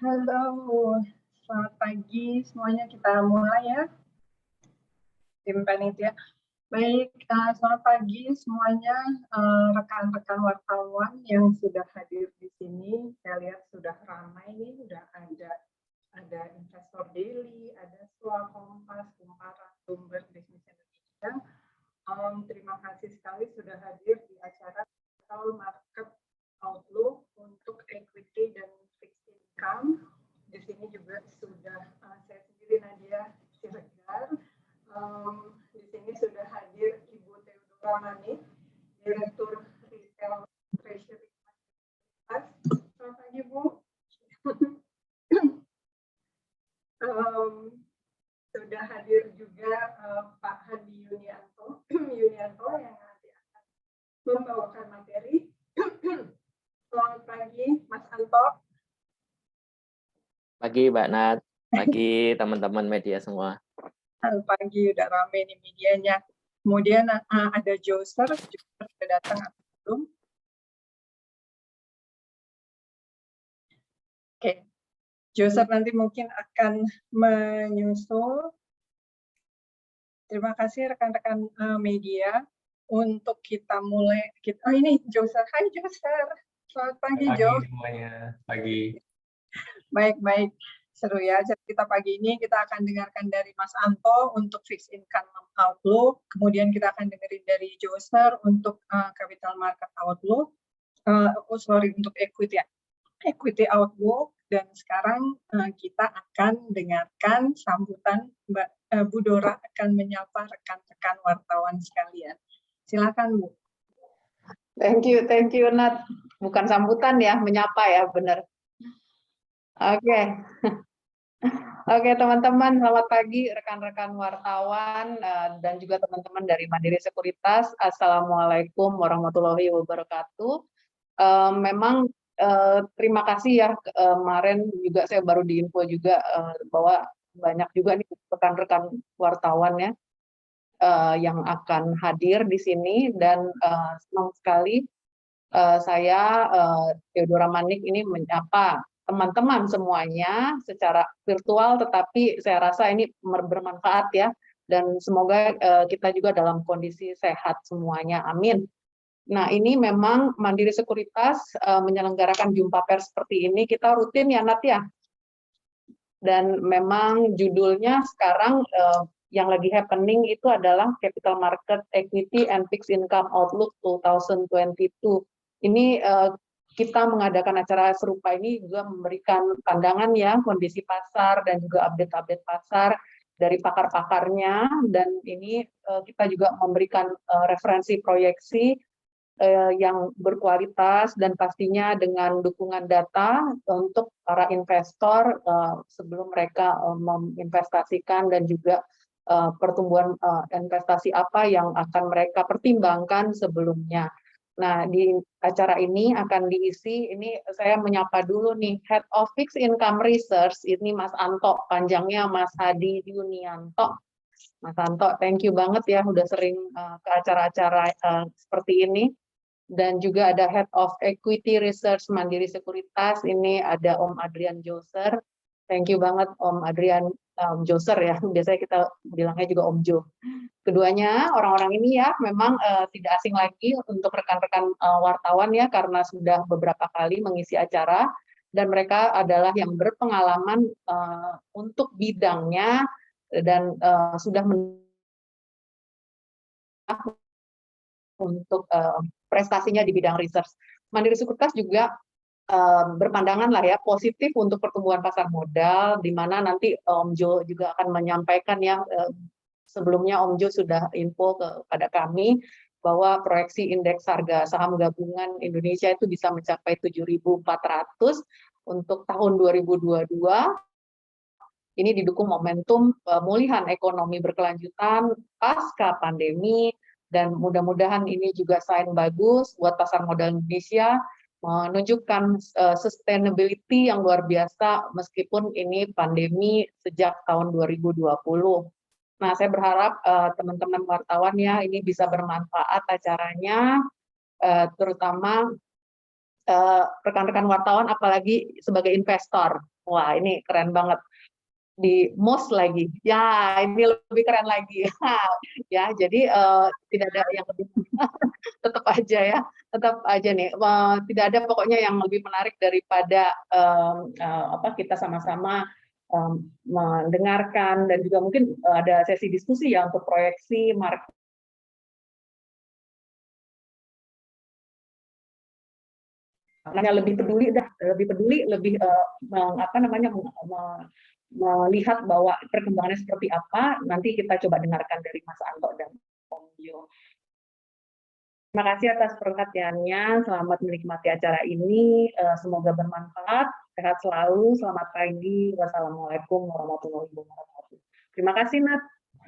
Halo, selamat pagi semuanya. Kita mulai ya, tim panitia. Baik, selamat pagi semuanya, rekan-rekan wartawan yang sudah hadir di sini. Saya lihat sudah ramai nih, sudah ada Investor Daily, ada SWA Kompas, Kumparan, Bloomberg Business Indonesia. Terima kasih sekali sudah hadir di acara Capital Market Outlook untuk equity dan fixed income. Di sini juga sudah saya sendiri Nadia Siregar. Di sini sudah hadir Ibu Theodora Manik, Direktur Retail Treasury. Selamat pagi Bu. Sudah hadir juga Pak Hadi Yunianto yang nanti akan membawakan materi. Selamat pagi Mas Anto. Pagi Mbak Nat, pagi teman-teman media semua. Pagi, udah rame nih medianya. Kemudian ada Joser sudah datang atau belum? Oke, Joser nanti mungkin akan menyusul. Terima kasih rekan-rekan media untuk kita mulai. Oh ini Joser, hai Joser. Selamat pagi Jo. Pagi semuanya, pagi. Baik, seru ya. Jadi kita pagi ini kita akan dengarkan dari Mas Anto untuk fixed income outlook, kemudian kita akan dengerin dari Joser untuk capital market outlook, untuk equity outlook, dan sekarang kita akan dengarkan sambutan Mbak Bu Dora akan menyapa rekan-rekan wartawan sekalian. Silakan Bu. Thank you Nat. Bukan sambutan ya, menyapa ya, benar. Oke, teman-teman, selamat pagi rekan-rekan wartawan dan juga teman-teman dari Mandiri Sekuritas. Assalamualaikum warahmatullahi wabarakatuh. Memang terima kasih ya, kemarin juga saya baru diinfo juga bahwa banyak juga nih rekan-rekan wartawan ya yang akan hadir di sini, dan senang sekali saya Theodora Manik ini menyapa teman-teman semuanya secara virtual, tetapi saya rasa ini bermanfaat ya, dan semoga kita juga dalam kondisi sehat semuanya, amin. Nah, ini memang Mandiri Sekuritas menyelenggarakan jumpa pers seperti ini, kita rutin ya Nat ya, dan memang judulnya sekarang yang lagi happening itu adalah Capital Market Equity and Fixed Income Outlook 2022. Ini kita mengadakan acara serupa ini juga memberikan pandangan ya, kondisi pasar dan juga update-update pasar dari pakar-pakarnya, dan ini kita juga memberikan referensi proyeksi yang berkualitas dan pastinya dengan dukungan data untuk para investor sebelum mereka menginvestasikan, dan juga pertumbuhan investasi apa yang akan mereka pertimbangkan sebelumnya. Nah, di acara ini akan diisi, ini saya menyapa dulu nih, Head of Fixed Income Research, ini Mas Anto, panjangnya Mas Hadi Yunianto. Mas Anto, thank you banget ya, udah sering ke acara-acara seperti ini. Dan juga ada Head of Equity Research Mandiri Sekuritas, ini ada Om Adrian Joser. Thank you banget Om Adrian Joser ya, biasanya kita bilangnya juga Om Jo. Keduanya orang-orang ini ya memang tidak asing lagi untuk rekan-rekan wartawan ya, karena sudah beberapa kali mengisi acara, dan mereka adalah yang berpengalaman untuk bidangnya, dan sudah untuk prestasinya di bidang research. Mandiri Sekuritas juga berpandangan lah ya positif untuk pertumbuhan pasar modal, di mana nanti Om Jo juga akan menyampaikan ya, sebelumnya Om Jo sudah info kepada kami bahwa proyeksi indeks harga saham gabungan Indonesia itu bisa mencapai 7.400 untuk tahun 2022. Ini didukung momentum pemulihan ekonomi berkelanjutan pasca pandemi, dan mudah-mudahan ini juga sign bagus buat pasar modal Indonesia, menunjukkan sustainability yang luar biasa meskipun ini pandemi sejak tahun 2020. Nah, saya berharap teman-teman wartawan ya ini bisa bermanfaat acaranya, terutama rekan-rekan wartawan, apalagi sebagai investor. Wah, ini keren banget. Di MOS lagi, ya ini lebih keren lagi. Ya, jadi tidak ada yang lebih tetap aja nih, tidak ada pokoknya yang lebih menarik daripada kita sama-sama mendengarkan, dan juga mungkin ada sesi diskusi ya untuk proyeksi market. Lebih peduli, lebih melihat bahwa perkembangannya seperti apa. Nanti kita coba dengarkan dari Mas Anto dan Om Yo. Terima kasih atas perhatiannya. Selamat menikmati acara ini. Semoga bermanfaat. Sehat selalu. Selamat pagi. Wassalamualaikum warahmatullahi wabarakatuh. Terima kasih, Nat.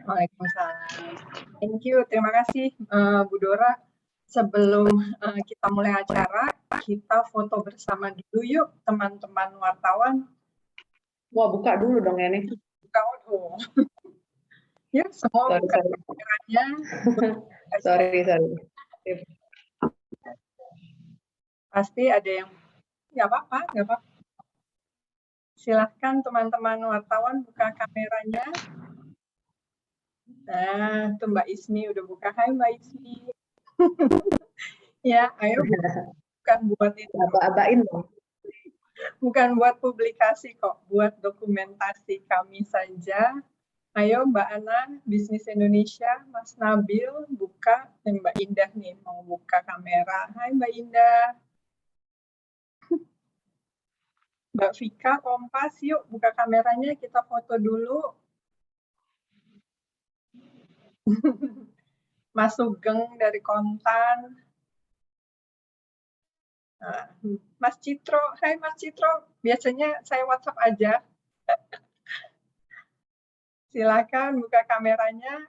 Waalaikumsalam. Thank you. Terima kasih, Bu Dora. Sebelum kita mulai acara, kita foto bersama dulu yuk, teman-teman wartawan. Wah, buka dulu dong ini. Buka dulu. Ya, semua buka kameranya. Sorry. Pasti ada yang nggak apa-apa. Silahkan teman-teman wartawan buka kameranya. Nah, itu Mbak Ismi udah buka. Hai Mbak Ismi. Ya, ayo bukan buat itu. Aba-abain dong. Bukan buat publikasi kok, buat dokumentasi kami saja. Ayo Mbak Ana, Bisnis Indonesia, Mas Nabil buka, dan Mbak Indah nih mau buka kamera. Hai Mbak Indah. Mbak Vika, Kompas, yuk buka kameranya, kita foto dulu. Mas Sugeng dari Kontan. Nah, Mas Citro, hai Mas Citro, biasanya saya WhatsApp aja. Silakan buka kameranya.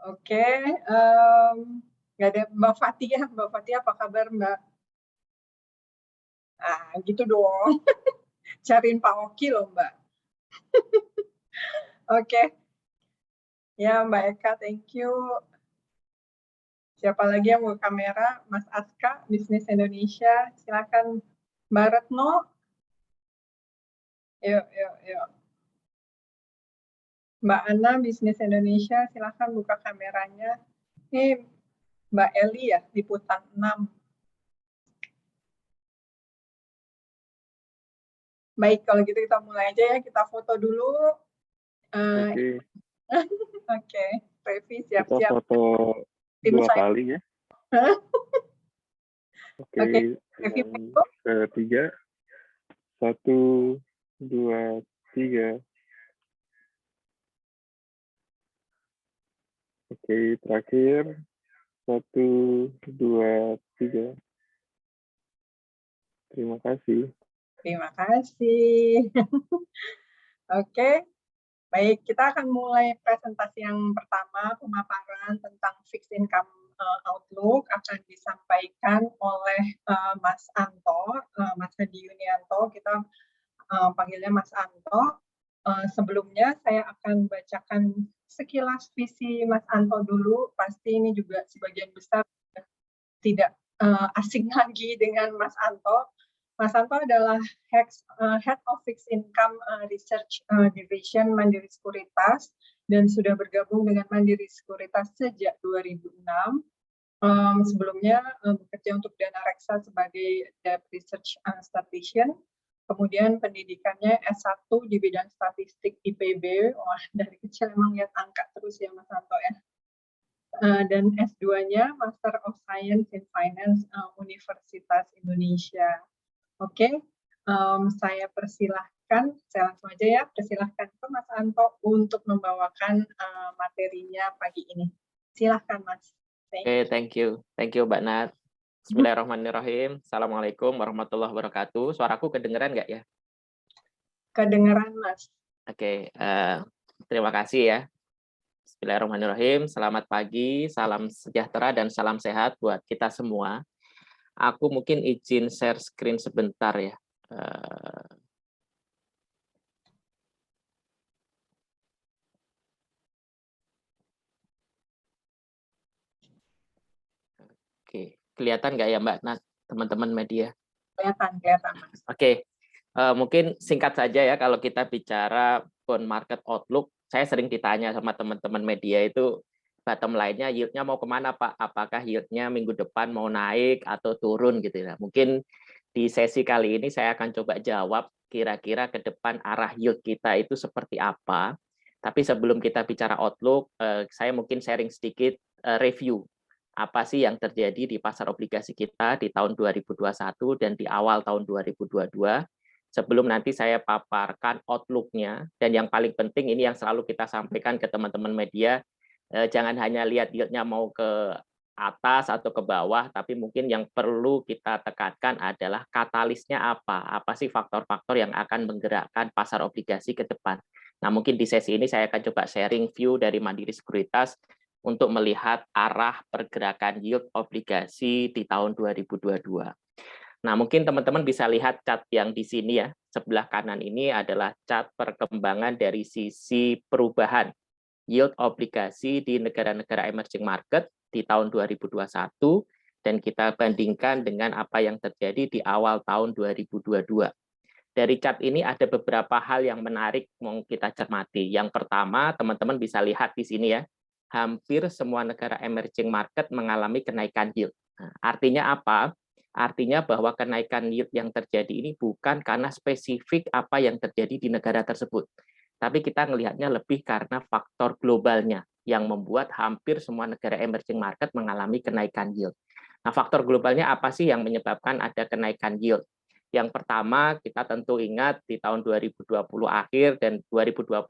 Oke, nggak ada Mbak Fatia. Mbak Fatia apa kabar Mbak? Ah, gitu dong. Cariin Pak Oki loh Mbak. Oke. Ya Mbak Eka, thank you. Siapa lagi yang buka kamera? Mas Aska, Bisnis Indonesia. Silakan Mbak Retno. Yuk. Mbak Ana, Bisnis Indonesia, silakan buka kameranya. Ini Mbak Eli ya, liputan 6. Baik, kalau gitu kita mulai aja ya, kita foto dulu. Oke, Revi siap-siap. Kita foto Tim 2 saya. kali ya. Oke, Revi foto. Ketiga. 1, 2, 3. Oke, terakhir. 1, 2, 3. Terima kasih. Terima kasih. Oke, baik, kita akan mulai presentasi yang pertama, pemaparan tentang fixed income outlook akan disampaikan oleh Mas Anto, Mas Hadi Yunianto, kita panggilnya Mas Anto. Sebelumnya saya akan bacakan sekilas visi Mas Anto dulu, pasti ini juga sebagian besar tidak asing lagi dengan Mas Anto. Mas Anto adalah Head of Fixed Income Research Division Mandiri Sekuritas dan sudah bergabung dengan Mandiri Sekuritas sejak 2006. Sebelumnya bekerja untuk Dana Reksa sebagai Debt Research Statistician. Kemudian pendidikannya S1 di bidang statistik IPB. Wah, dari kecil emang lihat angka terus ya Mas Anto ya. Dan S2-nya Master of Science in Finance Universitas Indonesia. Oke, saya persilahkan, saya langsung aja ya, persilahkan ke Mas Anto untuk membawakan materinya pagi ini. Silahkan Mas. Oke, thank you Mbak Nat. Bismillahirrahmanirrahim. Assalamualaikum warahmatullahi wabarakatuh. Suaraku kedengeran nggak ya? Kedengeran Mas. Oke, terima kasih ya. Bismillahirrahmanirrahim. Selamat pagi, salam sejahtera dan salam sehat buat kita semua. Aku mungkin izin share screen sebentar ya. Oke, kelihatan nggak ya Mbak Nat? teman-teman media? Kelihatan Mas. Oke, mungkin singkat saja ya kalau kita bicara bond market outlook, saya sering ditanya sama teman-teman media itu bottom line-nya yield-nya mau kemana Pak? Apakah yield-nya minggu depan mau naik atau turun gitu ya? Mungkin di sesi kali ini saya akan coba jawab kira-kira ke depan arah yield kita itu seperti apa. Tapi sebelum kita bicara outlook, saya mungkin sharing sedikit review apa sih yang terjadi di pasar obligasi kita di tahun 2021 dan di awal tahun 2022. Sebelum nanti saya paparkan outlook-nya, dan yang paling penting ini yang selalu kita sampaikan ke teman-teman media, jangan hanya lihat yield-nya mau ke atas atau ke bawah, tapi mungkin yang perlu kita tekankan adalah katalisnya apa sih faktor-faktor yang akan menggerakkan pasar obligasi ke depan. Nah, mungkin di sesi ini saya akan coba sharing view dari Mandiri Sekuritas untuk melihat arah pergerakan yield obligasi di tahun 2022. Nah, mungkin teman-teman bisa lihat chart yang di sini ya, sebelah kanan ini adalah chart perkembangan dari sisi perubahan yield obligasi di negara-negara emerging market di tahun 2021, dan kita bandingkan dengan apa yang terjadi di awal tahun 2022. Dari chart ini ada beberapa hal yang menarik mau kita cermati. Yang pertama, teman-teman bisa lihat di sini ya, hampir semua negara emerging market mengalami kenaikan yield. Nah, artinya apa? Artinya bahwa kenaikan yield yang terjadi ini bukan karena spesifik apa yang terjadi di negara tersebut, tapi kita melihatnya lebih karena faktor globalnya yang membuat hampir semua negara emerging market mengalami kenaikan yield. Nah, faktor globalnya apa sih yang menyebabkan ada kenaikan yield? Yang pertama, kita tentu ingat di tahun 2020 akhir dan 2021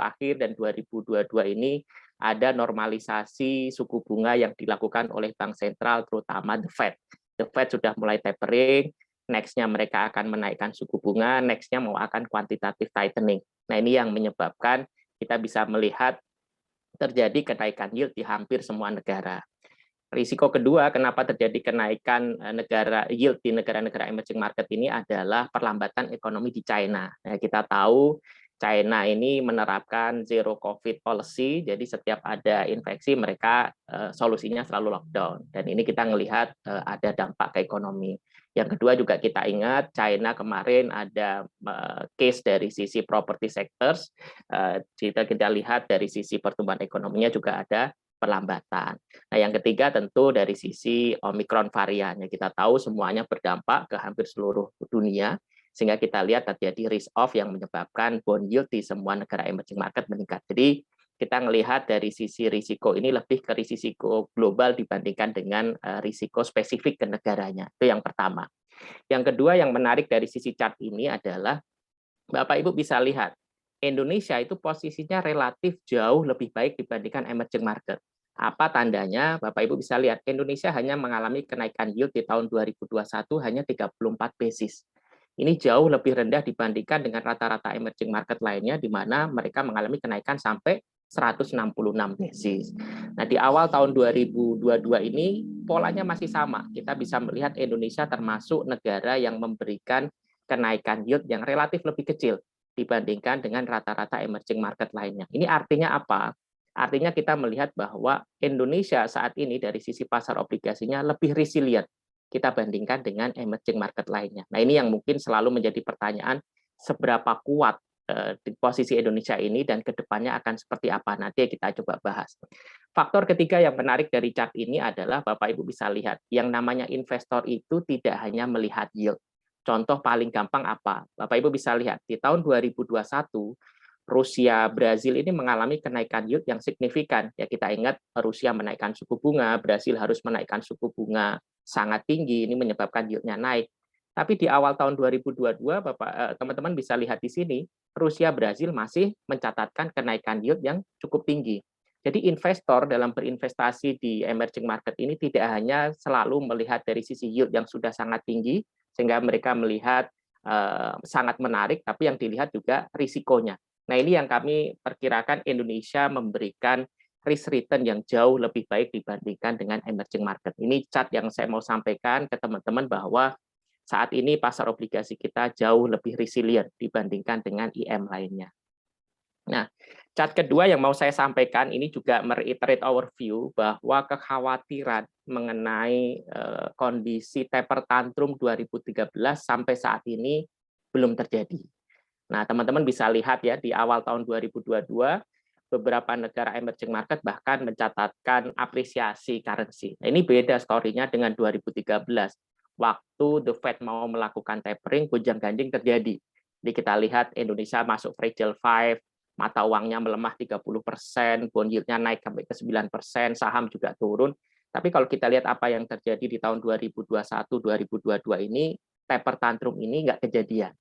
akhir dan 2022 ini ada normalisasi suku bunga yang dilakukan oleh bank sentral, terutama The Fed. The Fed sudah mulai tapering, next-nya mereka akan menaikkan suku bunga, next-nya mau akan quantitative tightening. Nah, ini yang menyebabkan kita bisa melihat terjadi kenaikan yield di hampir semua negara. Risiko kedua kenapa terjadi kenaikan negara yield di negara-negara emerging market ini adalah perlambatan ekonomi di China. Nah, kita tahu China ini menerapkan zero COVID policy, jadi setiap ada infeksi mereka solusinya selalu lockdown. Dan ini kita melihat ada dampak ke ekonomi. Yang kedua juga kita ingat China kemarin ada case dari sisi property sectors, kita lihat dari sisi pertumbuhan ekonominya juga ada perlambatan. Nah, yang ketiga tentu dari sisi Omicron varian. Kita tahu semuanya berdampak ke hampir seluruh dunia, sehingga kita lihat terjadi risk off yang menyebabkan bond yield di semua negara emerging market meningkat. Jadi kita melihat dari sisi risiko ini lebih ke risiko global dibandingkan dengan risiko spesifik ke negaranya. Itu yang pertama. Yang kedua yang menarik dari sisi chart ini adalah Bapak Ibu bisa lihat Indonesia itu posisinya relatif jauh lebih baik dibandingkan emerging market. Apa tandanya? Bapak Ibu bisa lihat Indonesia hanya mengalami kenaikan yield di tahun 2021 hanya 34 basis. Ini jauh lebih rendah dibandingkan dengan rata-rata emerging market lainnya di mana mereka mengalami kenaikan sampai 166 basis. Nah, di awal tahun 2022 ini polanya masih sama. Kita bisa melihat Indonesia termasuk negara yang memberikan kenaikan yield yang relatif lebih kecil dibandingkan dengan rata-rata emerging market lainnya. Ini artinya apa? Artinya kita melihat bahwa Indonesia saat ini dari sisi pasar obligasinya lebih resilient kita bandingkan dengan emerging market lainnya. Nah, ini yang mungkin selalu menjadi pertanyaan, seberapa kuat di posisi Indonesia ini dan kedepannya akan seperti apa, nanti kita coba bahas. Faktor ketiga yang menarik dari chart ini adalah Bapak Ibu bisa lihat, yang namanya investor itu tidak hanya melihat yield. Contoh paling gampang apa? Bapak Ibu bisa lihat, di tahun 2021, Rusia, Brazil ini mengalami kenaikan yield yang signifikan. Ya, kita ingat Rusia menaikkan suku bunga, Brazil harus menaikkan suku bunga sangat tinggi, ini menyebabkan yield-nya naik. Tapi di awal tahun 2022, teman-teman bisa lihat di sini, Rusia, Brazil masih mencatatkan kenaikan yield yang cukup tinggi. Jadi investor dalam berinvestasi di emerging market ini tidak hanya selalu melihat dari sisi yield yang sudah sangat tinggi, sehingga mereka melihat sangat menarik, tapi yang dilihat juga risikonya. Nah, ini yang kami perkirakan Indonesia memberikan risk return yang jauh lebih baik dibandingkan dengan emerging market. Ini chart yang saya mau sampaikan ke teman-teman bahwa saat ini pasar obligasi kita jauh lebih resilient dibandingkan dengan IM lainnya. Nah, chart kedua yang mau saya sampaikan ini juga mereiterate our view bahwa kekhawatiran mengenai kondisi taper tantrum 2013 sampai saat ini belum terjadi. Nah, teman-teman bisa lihat ya di awal tahun 2022 beberapa negara emerging market bahkan mencatatkan apresiasi currency. Nah, ini beda story-nya dengan 2013. Waktu The Fed mau melakukan tapering, gonjang-ganjing terjadi. Jadi kita lihat Indonesia masuk fragile 5, mata uangnya melemah 30%, bond yield-nya naik sampai ke 9%, saham juga turun. Tapi kalau kita lihat apa yang terjadi di tahun 2021-2022 ini, taper tantrum ini nggak kejadian.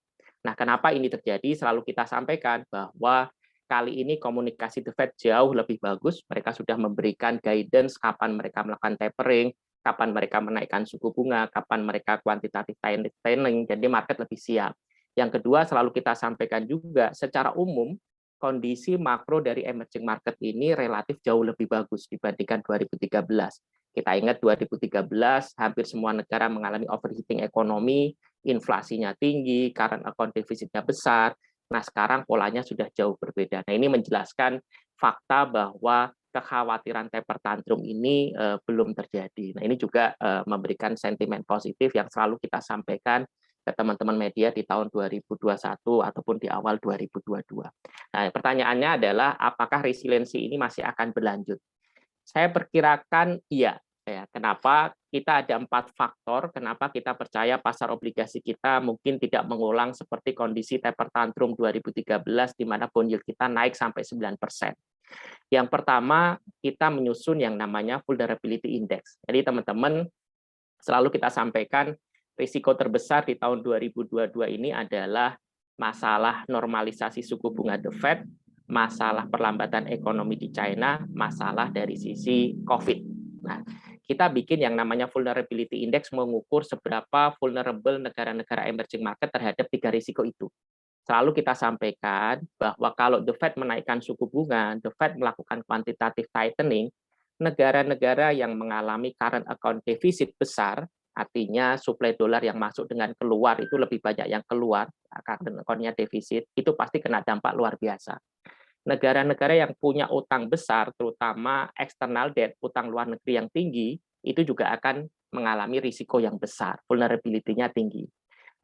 Nah, kenapa ini terjadi? Selalu kita sampaikan bahwa kali ini komunikasi The Fed jauh lebih bagus. Mereka sudah memberikan guidance kapan mereka melakukan tapering, kapan mereka menaikkan suku bunga, kapan mereka kuantitatif tightening, jadi market lebih siap. Yang kedua, selalu kita sampaikan juga, secara umum, kondisi makro dari emerging market ini relatif jauh lebih bagus dibandingkan 2013. Kita ingat 2013, hampir semua negara mengalami overheating ekonomi, inflasinya tinggi, current account defisitnya besar. Nah, sekarang polanya sudah jauh berbeda. Nah, ini menjelaskan fakta bahwa kekhawatiran taper tantrum ini belum terjadi. Nah, ini juga memberikan sentimen positif yang selalu kita sampaikan ke teman-teman media di tahun 2021 ataupun di awal 2022. Nah, pertanyaannya adalah apakah resiliensi ini masih akan berlanjut? Saya perkirakan iya. Ya, kenapa? Kita ada 4 faktor kenapa kita percaya pasar obligasi kita mungkin tidak mengulang seperti kondisi taper tantrum 2013 di mana bond yield kita naik sampai 9%. Yang pertama, kita menyusun yang namanya vulnerability index. Jadi teman-teman selalu kita sampaikan risiko terbesar di tahun 2022 ini adalah masalah normalisasi suku bunga The Fed, masalah perlambatan ekonomi di China, masalah dari sisi COVID. Nah, kita bikin yang namanya vulnerability index mengukur seberapa vulnerable negara-negara emerging market terhadap 3 risiko itu. Selalu kita sampaikan bahwa kalau The Fed menaikkan suku bunga, The Fed melakukan quantitative tightening, negara-negara yang mengalami current account deficit besar, artinya suplai dolar yang masuk dengan keluar itu lebih banyak yang keluar, current account-nya defisit, itu pasti kena dampak luar biasa. Negara-negara yang punya utang besar, terutama external debt, utang luar negeri yang tinggi, itu juga akan mengalami risiko yang besar, vulnerability-nya tinggi.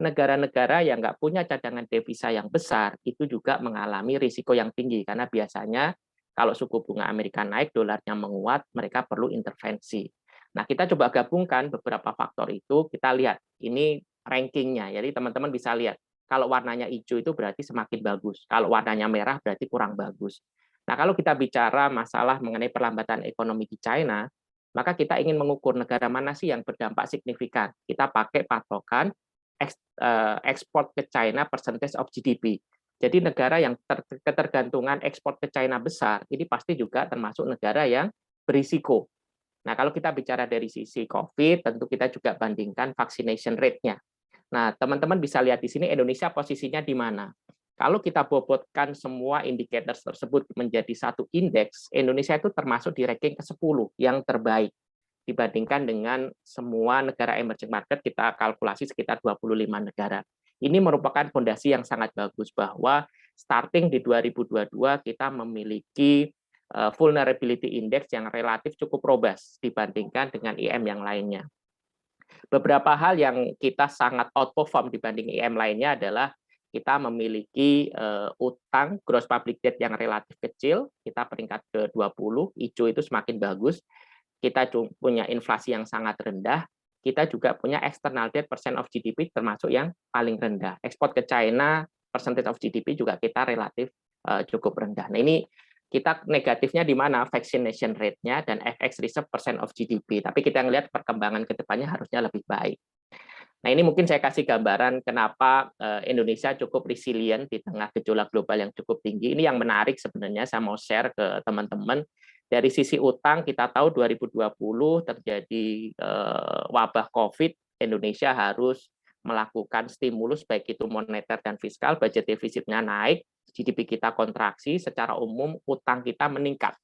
Negara-negara yang nggak punya cadangan devisa yang besar, itu juga mengalami risiko yang tinggi, karena biasanya kalau suku bunga Amerika naik, dolarnya menguat, mereka perlu intervensi. Nah, kita coba gabungkan beberapa faktor itu, kita lihat ini rankingnya. Jadi teman-teman bisa lihat, kalau warnanya hijau itu berarti semakin bagus, kalau warnanya merah berarti kurang bagus. Nah, kalau kita bicara masalah mengenai perlambatan ekonomi di China, maka kita ingin mengukur negara mana sih yang berdampak signifikan. Kita pakai patokan ekspor ke China percentage of GDP. Jadi negara yang ketergantungan ekspor ke China besar, ini pasti juga termasuk negara yang berisiko. Nah, kalau kita bicara dari sisi COVID, tentu kita juga bandingkan vaccination rate-nya. Nah, teman-teman bisa lihat di sini Indonesia posisinya di mana. Kalau kita bobotkan semua indikator tersebut menjadi satu indeks, Indonesia itu termasuk di ranking ke-10 yang terbaik dibandingkan dengan semua negara emerging market, kita kalkulasi sekitar 25 negara. Ini merupakan fondasi yang sangat bagus bahwa starting di 2022 kita memiliki vulnerability index yang relatif cukup robust dibandingkan dengan IM yang lainnya. Beberapa hal yang kita sangat outperform dibanding IM lainnya adalah kita memiliki utang gross public debt yang relatif kecil, kita peringkat ke-20, hijau itu semakin bagus. Kita punya inflasi yang sangat rendah, kita juga punya external debt percent of GDP termasuk yang paling rendah. Ekspor ke China, percentage of GDP juga kita relatif cukup rendah. Nah, ini kita negatifnya di mana? Vaccination rate-nya dan FX reserve percent of GDP. Tapi kita ngelihat perkembangan ke depannya harusnya lebih baik. Nah, ini mungkin saya kasih gambaran kenapa Indonesia cukup resilient di tengah gejolak global yang cukup tinggi. Ini yang menarik sebenarnya, saya mau share ke teman-teman. Dari sisi utang, kita tahu 2020 terjadi wabah COVID, Indonesia harus melakukan stimulus baik itu moneter dan fiskal, budget defisitnya naik, GDP kita kontraksi, secara umum utang kita meningkat.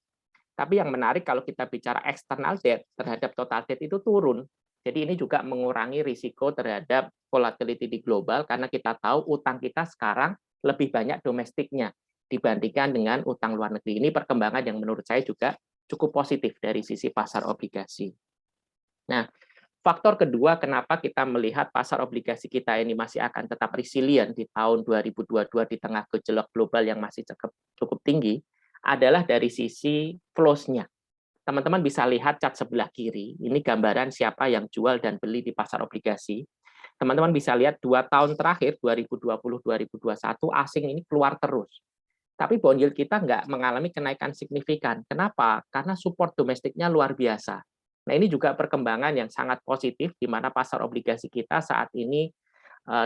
Tapi yang menarik kalau kita bicara external debt terhadap total debt itu turun. Jadi ini juga mengurangi risiko terhadap volatility di global karena kita tahu utang kita sekarang lebih banyak domestiknya. dibandingkan dengan utang luar negeri. Ini perkembangan yang menurut saya juga cukup positif dari sisi pasar obligasi. Nah, faktor kedua kenapa kita melihat pasar obligasi kita ini masih akan tetap resilient di tahun 2022 di tengah gejolak global yang masih cukup tinggi adalah dari sisi flows-nya. Teman-teman bisa lihat cat sebelah kiri, ini gambaran siapa yang jual dan beli di pasar obligasi. Teman-teman bisa lihat 2 tahun terakhir, 2020-2021, asing ini keluar terus. Tapi bond yield kita nggak mengalami kenaikan signifikan. Kenapa? Karena support domestiknya luar biasa. Nah, ini juga perkembangan yang sangat positif, di mana pasar obligasi kita saat ini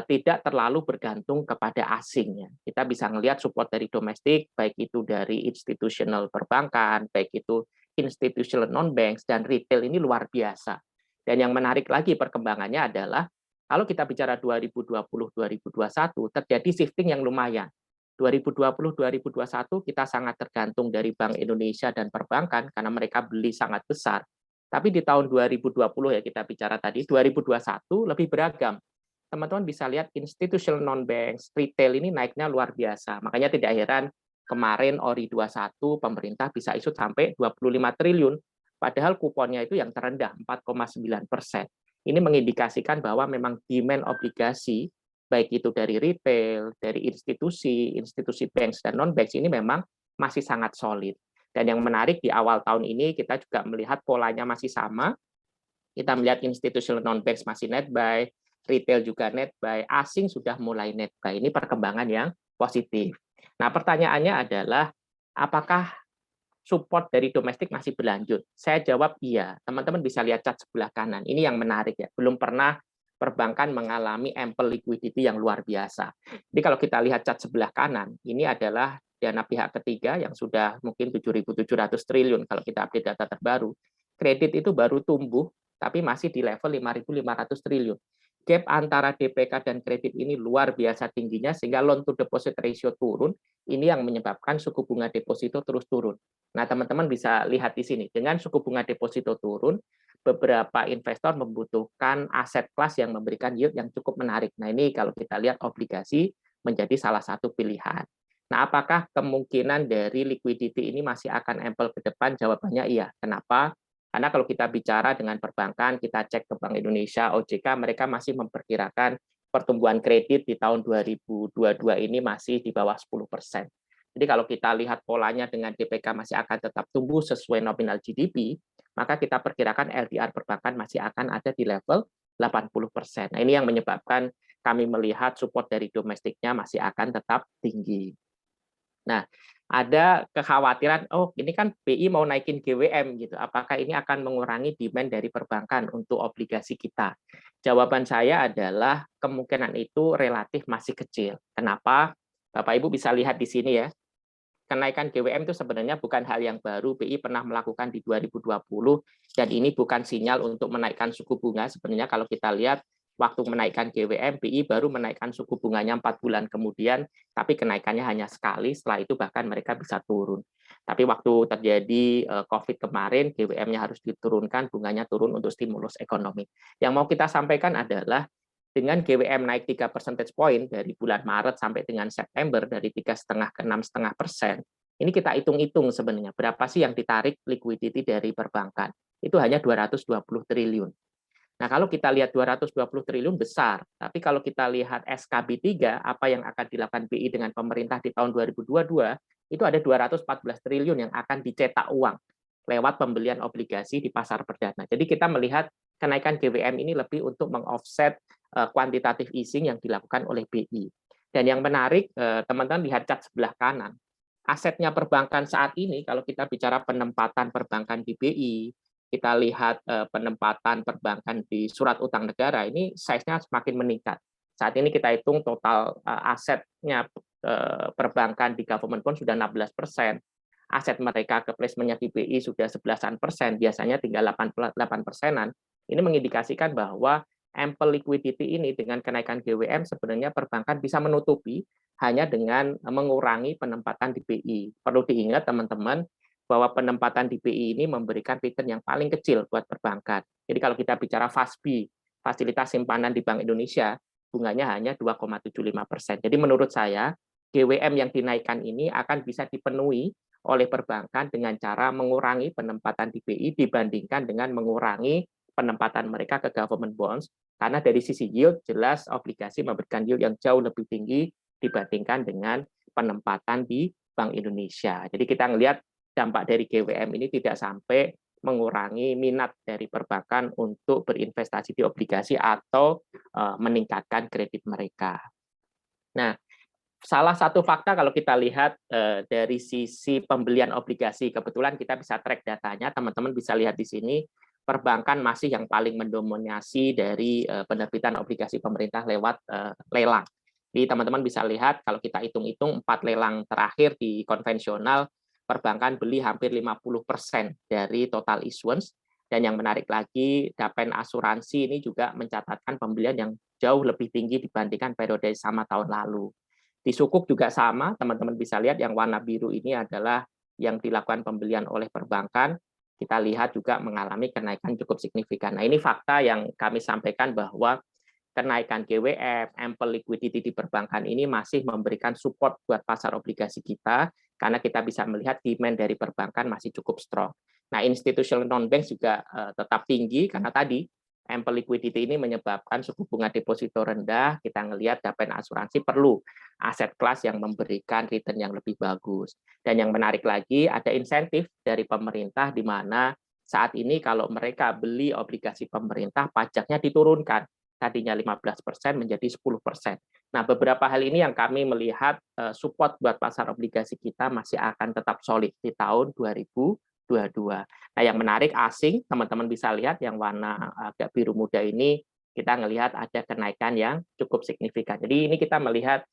tidak terlalu bergantung kepada asing. Kita bisa melihat support dari domestik, baik itu dari institutional perbankan, baik itu institutional non-banks, dan retail ini luar biasa. Dan yang menarik lagi perkembangannya adalah, kalau kita bicara 2020-2021, terjadi shifting yang lumayan. 2020-2021 kita sangat tergantung dari Bank Indonesia dan perbankan karena mereka beli sangat besar. Tapi di tahun 2020 ya kita bicara tadi, 2021 lebih beragam. Teman-teman bisa lihat institutional non-banks, retail ini naiknya luar biasa. Makanya tidak heran kemarin ORI 21 pemerintah bisa isu sampai 25 triliun, padahal kuponnya itu yang terendah 4,9%. Ini mengindikasikan bahwa memang demand obligasi baik itu dari retail, dari institusi banks dan non-banks ini memang masih sangat solid. Dan yang menarik di awal tahun ini kita juga melihat polanya masih sama. Kita melihat institutional non-banks masih net buy, retail juga net buy, asing sudah mulai net buy. Ini perkembangan yang positif. Nah, pertanyaannya adalah apakah support dari domestik masih berlanjut? Saya jawab iya. Teman-teman bisa lihat cat sebelah kanan. Ini yang menarik ya. Belum pernah perbankan mengalami ample liquidity yang luar biasa. Jadi kalau kita lihat cat sebelah kanan, ini adalah dana pihak ketiga yang sudah mungkin 7.700 triliun kalau kita update data terbaru. Kredit itu baru tumbuh, tapi masih di level 5.500 triliun. Gap antara DPK dan kredit ini luar biasa tingginya, sehingga loan to deposit ratio turun. Ini yang menyebabkan suku bunga deposito terus turun. Nah, teman-teman bisa lihat di sini, dengan suku bunga deposito turun, beberapa investor membutuhkan aset kelas yang memberikan yield yang cukup menarik. Nah, ini kalau kita lihat obligasi menjadi salah satu pilihan. Nah, apakah kemungkinan dari liquidity ini masih akan ample ke depan? Jawabannya iya. Kenapa? Karena kalau kita bicara dengan perbankan, kita cek ke Bank Indonesia, OJK, mereka masih memperkirakan pertumbuhan kredit di tahun 2022 ini masih di bawah 10%. Jadi kalau kita lihat polanya dengan DPK masih akan tetap tumbuh sesuai nominal GDP, maka kita perkirakan LDR perbankan masih akan ada di level 80%. Nah, ini yang menyebabkan kami melihat support dari domestiknya masih akan tetap tinggi. Nah, ada kekhawatiran, oh ini kan BI mau naikin GWM gitu, apakah ini akan mengurangi demand dari perbankan untuk obligasi kita? Jawaban saya adalah kemungkinan itu relatif masih kecil. Kenapa? Bapak Ibu bisa lihat di sini ya, kenaikan GWM itu sebenarnya bukan hal yang baru, BI pernah melakukan di 2020, dan ini bukan sinyal untuk menaikkan suku bunga. Sebenarnya kalau kita lihat, waktu menaikkan GWM, BI baru menaikkan suku bunganya 4 bulan kemudian, tapi kenaikannya hanya sekali, setelah itu bahkan mereka bisa turun. Tapi waktu terjadi COVID kemarin, GWM-nya harus diturunkan, bunganya turun untuk stimulus ekonomi. Yang mau kita sampaikan adalah, dengan GWM naik 3 percentage point dari bulan Maret sampai dengan September, dari 3,5 ke 6,5%, ini kita hitung-hitung sebenarnya, berapa sih yang ditarik liquidity dari perbankan? Itu hanya 220 triliun. Nah, kalau kita lihat 220 triliun besar, tapi kalau kita lihat SKB 3, apa yang akan dilakukan BI dengan pemerintah di tahun 2022, itu ada 214 triliun yang akan dicetak uang lewat pembelian obligasi di pasar perdana. Jadi kita melihat kenaikan GWM ini lebih untuk meng-offset kuantitatif easing yang dilakukan oleh BI. Dan yang menarik, teman-teman lihat cat sebelah kanan, asetnya perbankan saat ini, kalau kita bicara penempatan perbankan di BI, kita lihat penempatan perbankan di surat utang negara, ini size-nya semakin meningkat. Saat ini kita hitung total asetnya perbankan di government bond sudah 16%, aset mereka ke placement-nya di BI sudah 11%, biasanya tinggal 8%-an. Ini mengindikasikan bahwa ample liquidity ini dengan kenaikan GWM sebenarnya perbankan bisa menutupi hanya dengan mengurangi penempatan di BI. Perlu diingat teman-teman, bahwa penempatan di BI ini memberikan return yang paling kecil buat perbankan. Jadi kalau kita bicara FASBI, fasilitas simpanan di Bank Indonesia, bunganya hanya 2,75%. Jadi menurut saya, GWM yang dinaikkan ini akan bisa dipenuhi oleh perbankan dengan cara mengurangi penempatan di BI dibandingkan dengan mengurangi penempatan mereka ke government bonds, karena dari sisi yield jelas obligasi memberikan yield yang jauh lebih tinggi dibandingkan dengan penempatan di Bank Indonesia. Jadi kita melihat dampak dari GWM ini tidak sampai mengurangi minat dari perbankan untuk berinvestasi di obligasi atau meningkatkan kredit mereka. Nah, salah satu fakta kalau kita lihat dari sisi pembelian obligasi, kebetulan kita bisa track datanya, teman-teman bisa lihat di sini, perbankan masih yang paling mendominasi dari penerbitan obligasi pemerintah lewat lelang. Jadi teman-teman bisa lihat kalau kita hitung-hitung 4 lelang terakhir di konvensional, perbankan beli hampir 50% dari total issuance. Dan yang menarik lagi, Dapen Asuransi ini juga mencatatkan pembelian yang jauh lebih tinggi dibandingkan periode sama tahun lalu. Di Sukuk juga sama, teman-teman bisa lihat yang warna biru ini adalah yang dilakukan pembelian oleh perbankan. Kita lihat juga mengalami kenaikan cukup signifikan. Nah, ini fakta yang kami sampaikan bahwa kenaikan GWM, ample liquidity di perbankan ini masih memberikan support buat pasar obligasi kita, karena kita bisa melihat demand dari perbankan masih cukup strong. Nah, institutional non-bank juga tetap tinggi, karena tadi ample liquidity ini menyebabkan suku bunga deposito rendah. Kita ngelihat Dapen Asuransi perlu aset kelas yang memberikan return yang lebih bagus. Dan yang menarik lagi, ada insentif dari pemerintah di mana saat ini kalau mereka beli obligasi pemerintah, pajaknya diturunkan. Tadinya 15% menjadi 10%. Nah, beberapa hal ini yang kami melihat support buat pasar obligasi kita masih akan tetap solid di tahun 2022. Nah, yang menarik asing, teman-teman bisa lihat yang warna agak biru muda ini, kita melihat ada kenaikan yang cukup signifikan. Jadi ini kita melihat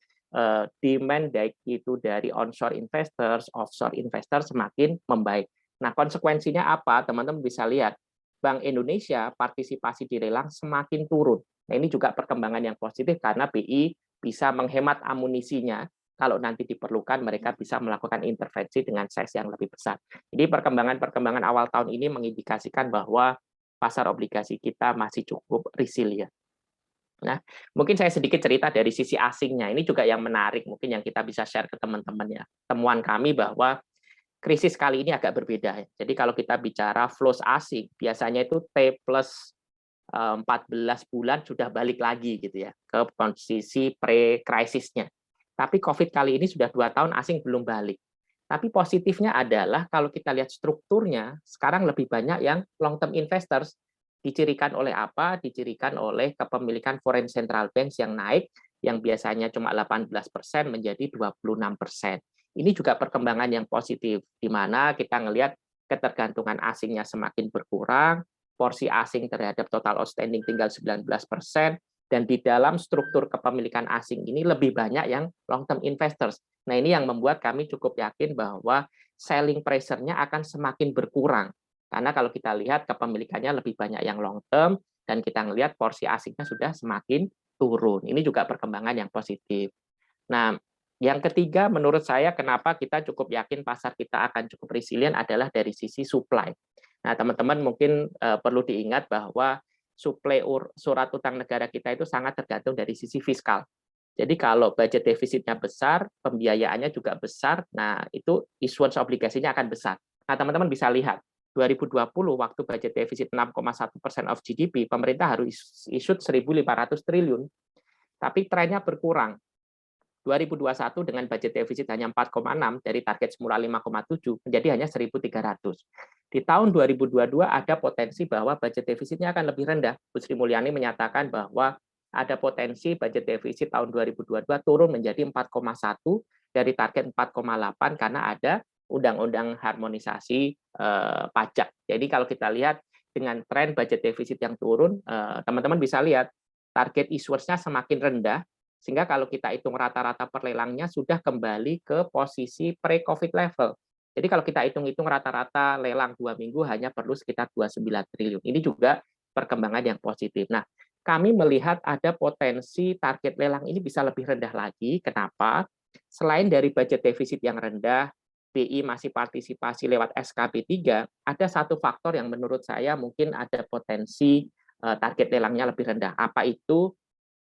demand baik itu dari onshore investors, offshore investors semakin membaik. Nah, konsekuensinya apa? Teman-teman bisa lihat, Bank Indonesia partisipasi di lelang semakin turun. Nah, ini juga perkembangan yang positif karena BI bisa menghemat amunisinya. Kalau nanti diperlukan, mereka bisa melakukan intervensi dengan size yang lebih besar. Jadi perkembangan-perkembangan awal tahun ini mengindikasikan bahwa pasar obligasi kita masih cukup resilient. Nah, mungkin saya sedikit cerita dari sisi asingnya. Ini juga yang menarik, mungkin yang kita bisa share ke teman-teman ya. Temuan kami bahwa krisis kali ini agak berbeda. Jadi kalau kita bicara flows asing, biasanya itu T plus 14 bulan sudah balik lagi gitu ya ke posisi pre-krisisnya. Tapi COVID kali ini sudah 2 tahun asing belum balik. Tapi positifnya adalah kalau kita lihat strukturnya, sekarang lebih banyak yang long-term investors. Dicirikan oleh apa? Dicirikan oleh kepemilikan foreign central banks yang naik, yang biasanya cuma 18% menjadi 26%. Ini juga perkembangan yang positif, di mana kita ngelihat ketergantungan asingnya semakin berkurang, porsi asing terhadap total outstanding tinggal 19%, dan di dalam struktur kepemilikan asing ini lebih banyak yang long-term investors. Nah, ini yang membuat kami cukup yakin bahwa selling pressure-nya akan semakin berkurang. Karena kalau kita lihat kepemilikannya lebih banyak yang long term, dan kita ngelihat porsi asingnya sudah semakin turun. Ini juga perkembangan yang positif. Nah, yang ketiga menurut saya kenapa kita cukup yakin pasar kita akan cukup resilient adalah dari sisi supply. Nah, teman-teman mungkin perlu diingat bahwa suplai surat utang negara kita itu sangat tergantung dari sisi fiskal. Jadi kalau budget defisitnya besar, pembiayaannya juga besar, nah itu issuance obligasinya akan besar. Nah, teman-teman bisa lihat, 2020 waktu budget defisit 6,1% of GDP, pemerintah harus issue 1.500 triliun, tapi trennya berkurang. 2021 dengan budget defisit hanya 4,6 dari target semula 5,7 menjadi hanya 1.300. Di tahun 2022 ada potensi bahwa budget defisitnya akan lebih rendah. Bu Sri Mulyani menyatakan bahwa ada potensi budget defisit tahun 2022 turun menjadi 4,1 dari target 4,8 karena ada undang-undang harmonisasi pajak. Jadi kalau kita lihat dengan tren budget defisit yang turun, teman-teman bisa lihat target issuance-nya semakin rendah, sehingga kalau kita hitung rata-rata per lelangnya sudah kembali ke posisi pre-COVID level. Jadi kalau kita hitung-hitung rata-rata lelang 2 minggu hanya perlu sekitar 29 triliun. Ini juga perkembangan yang positif. Nah, kami melihat ada potensi target lelang ini bisa lebih rendah lagi. Kenapa? Selain dari budget defisit yang rendah, BI masih partisipasi lewat SKB 3, ada satu faktor yang menurut saya mungkin ada potensi target lelangnya lebih rendah. Apa itu?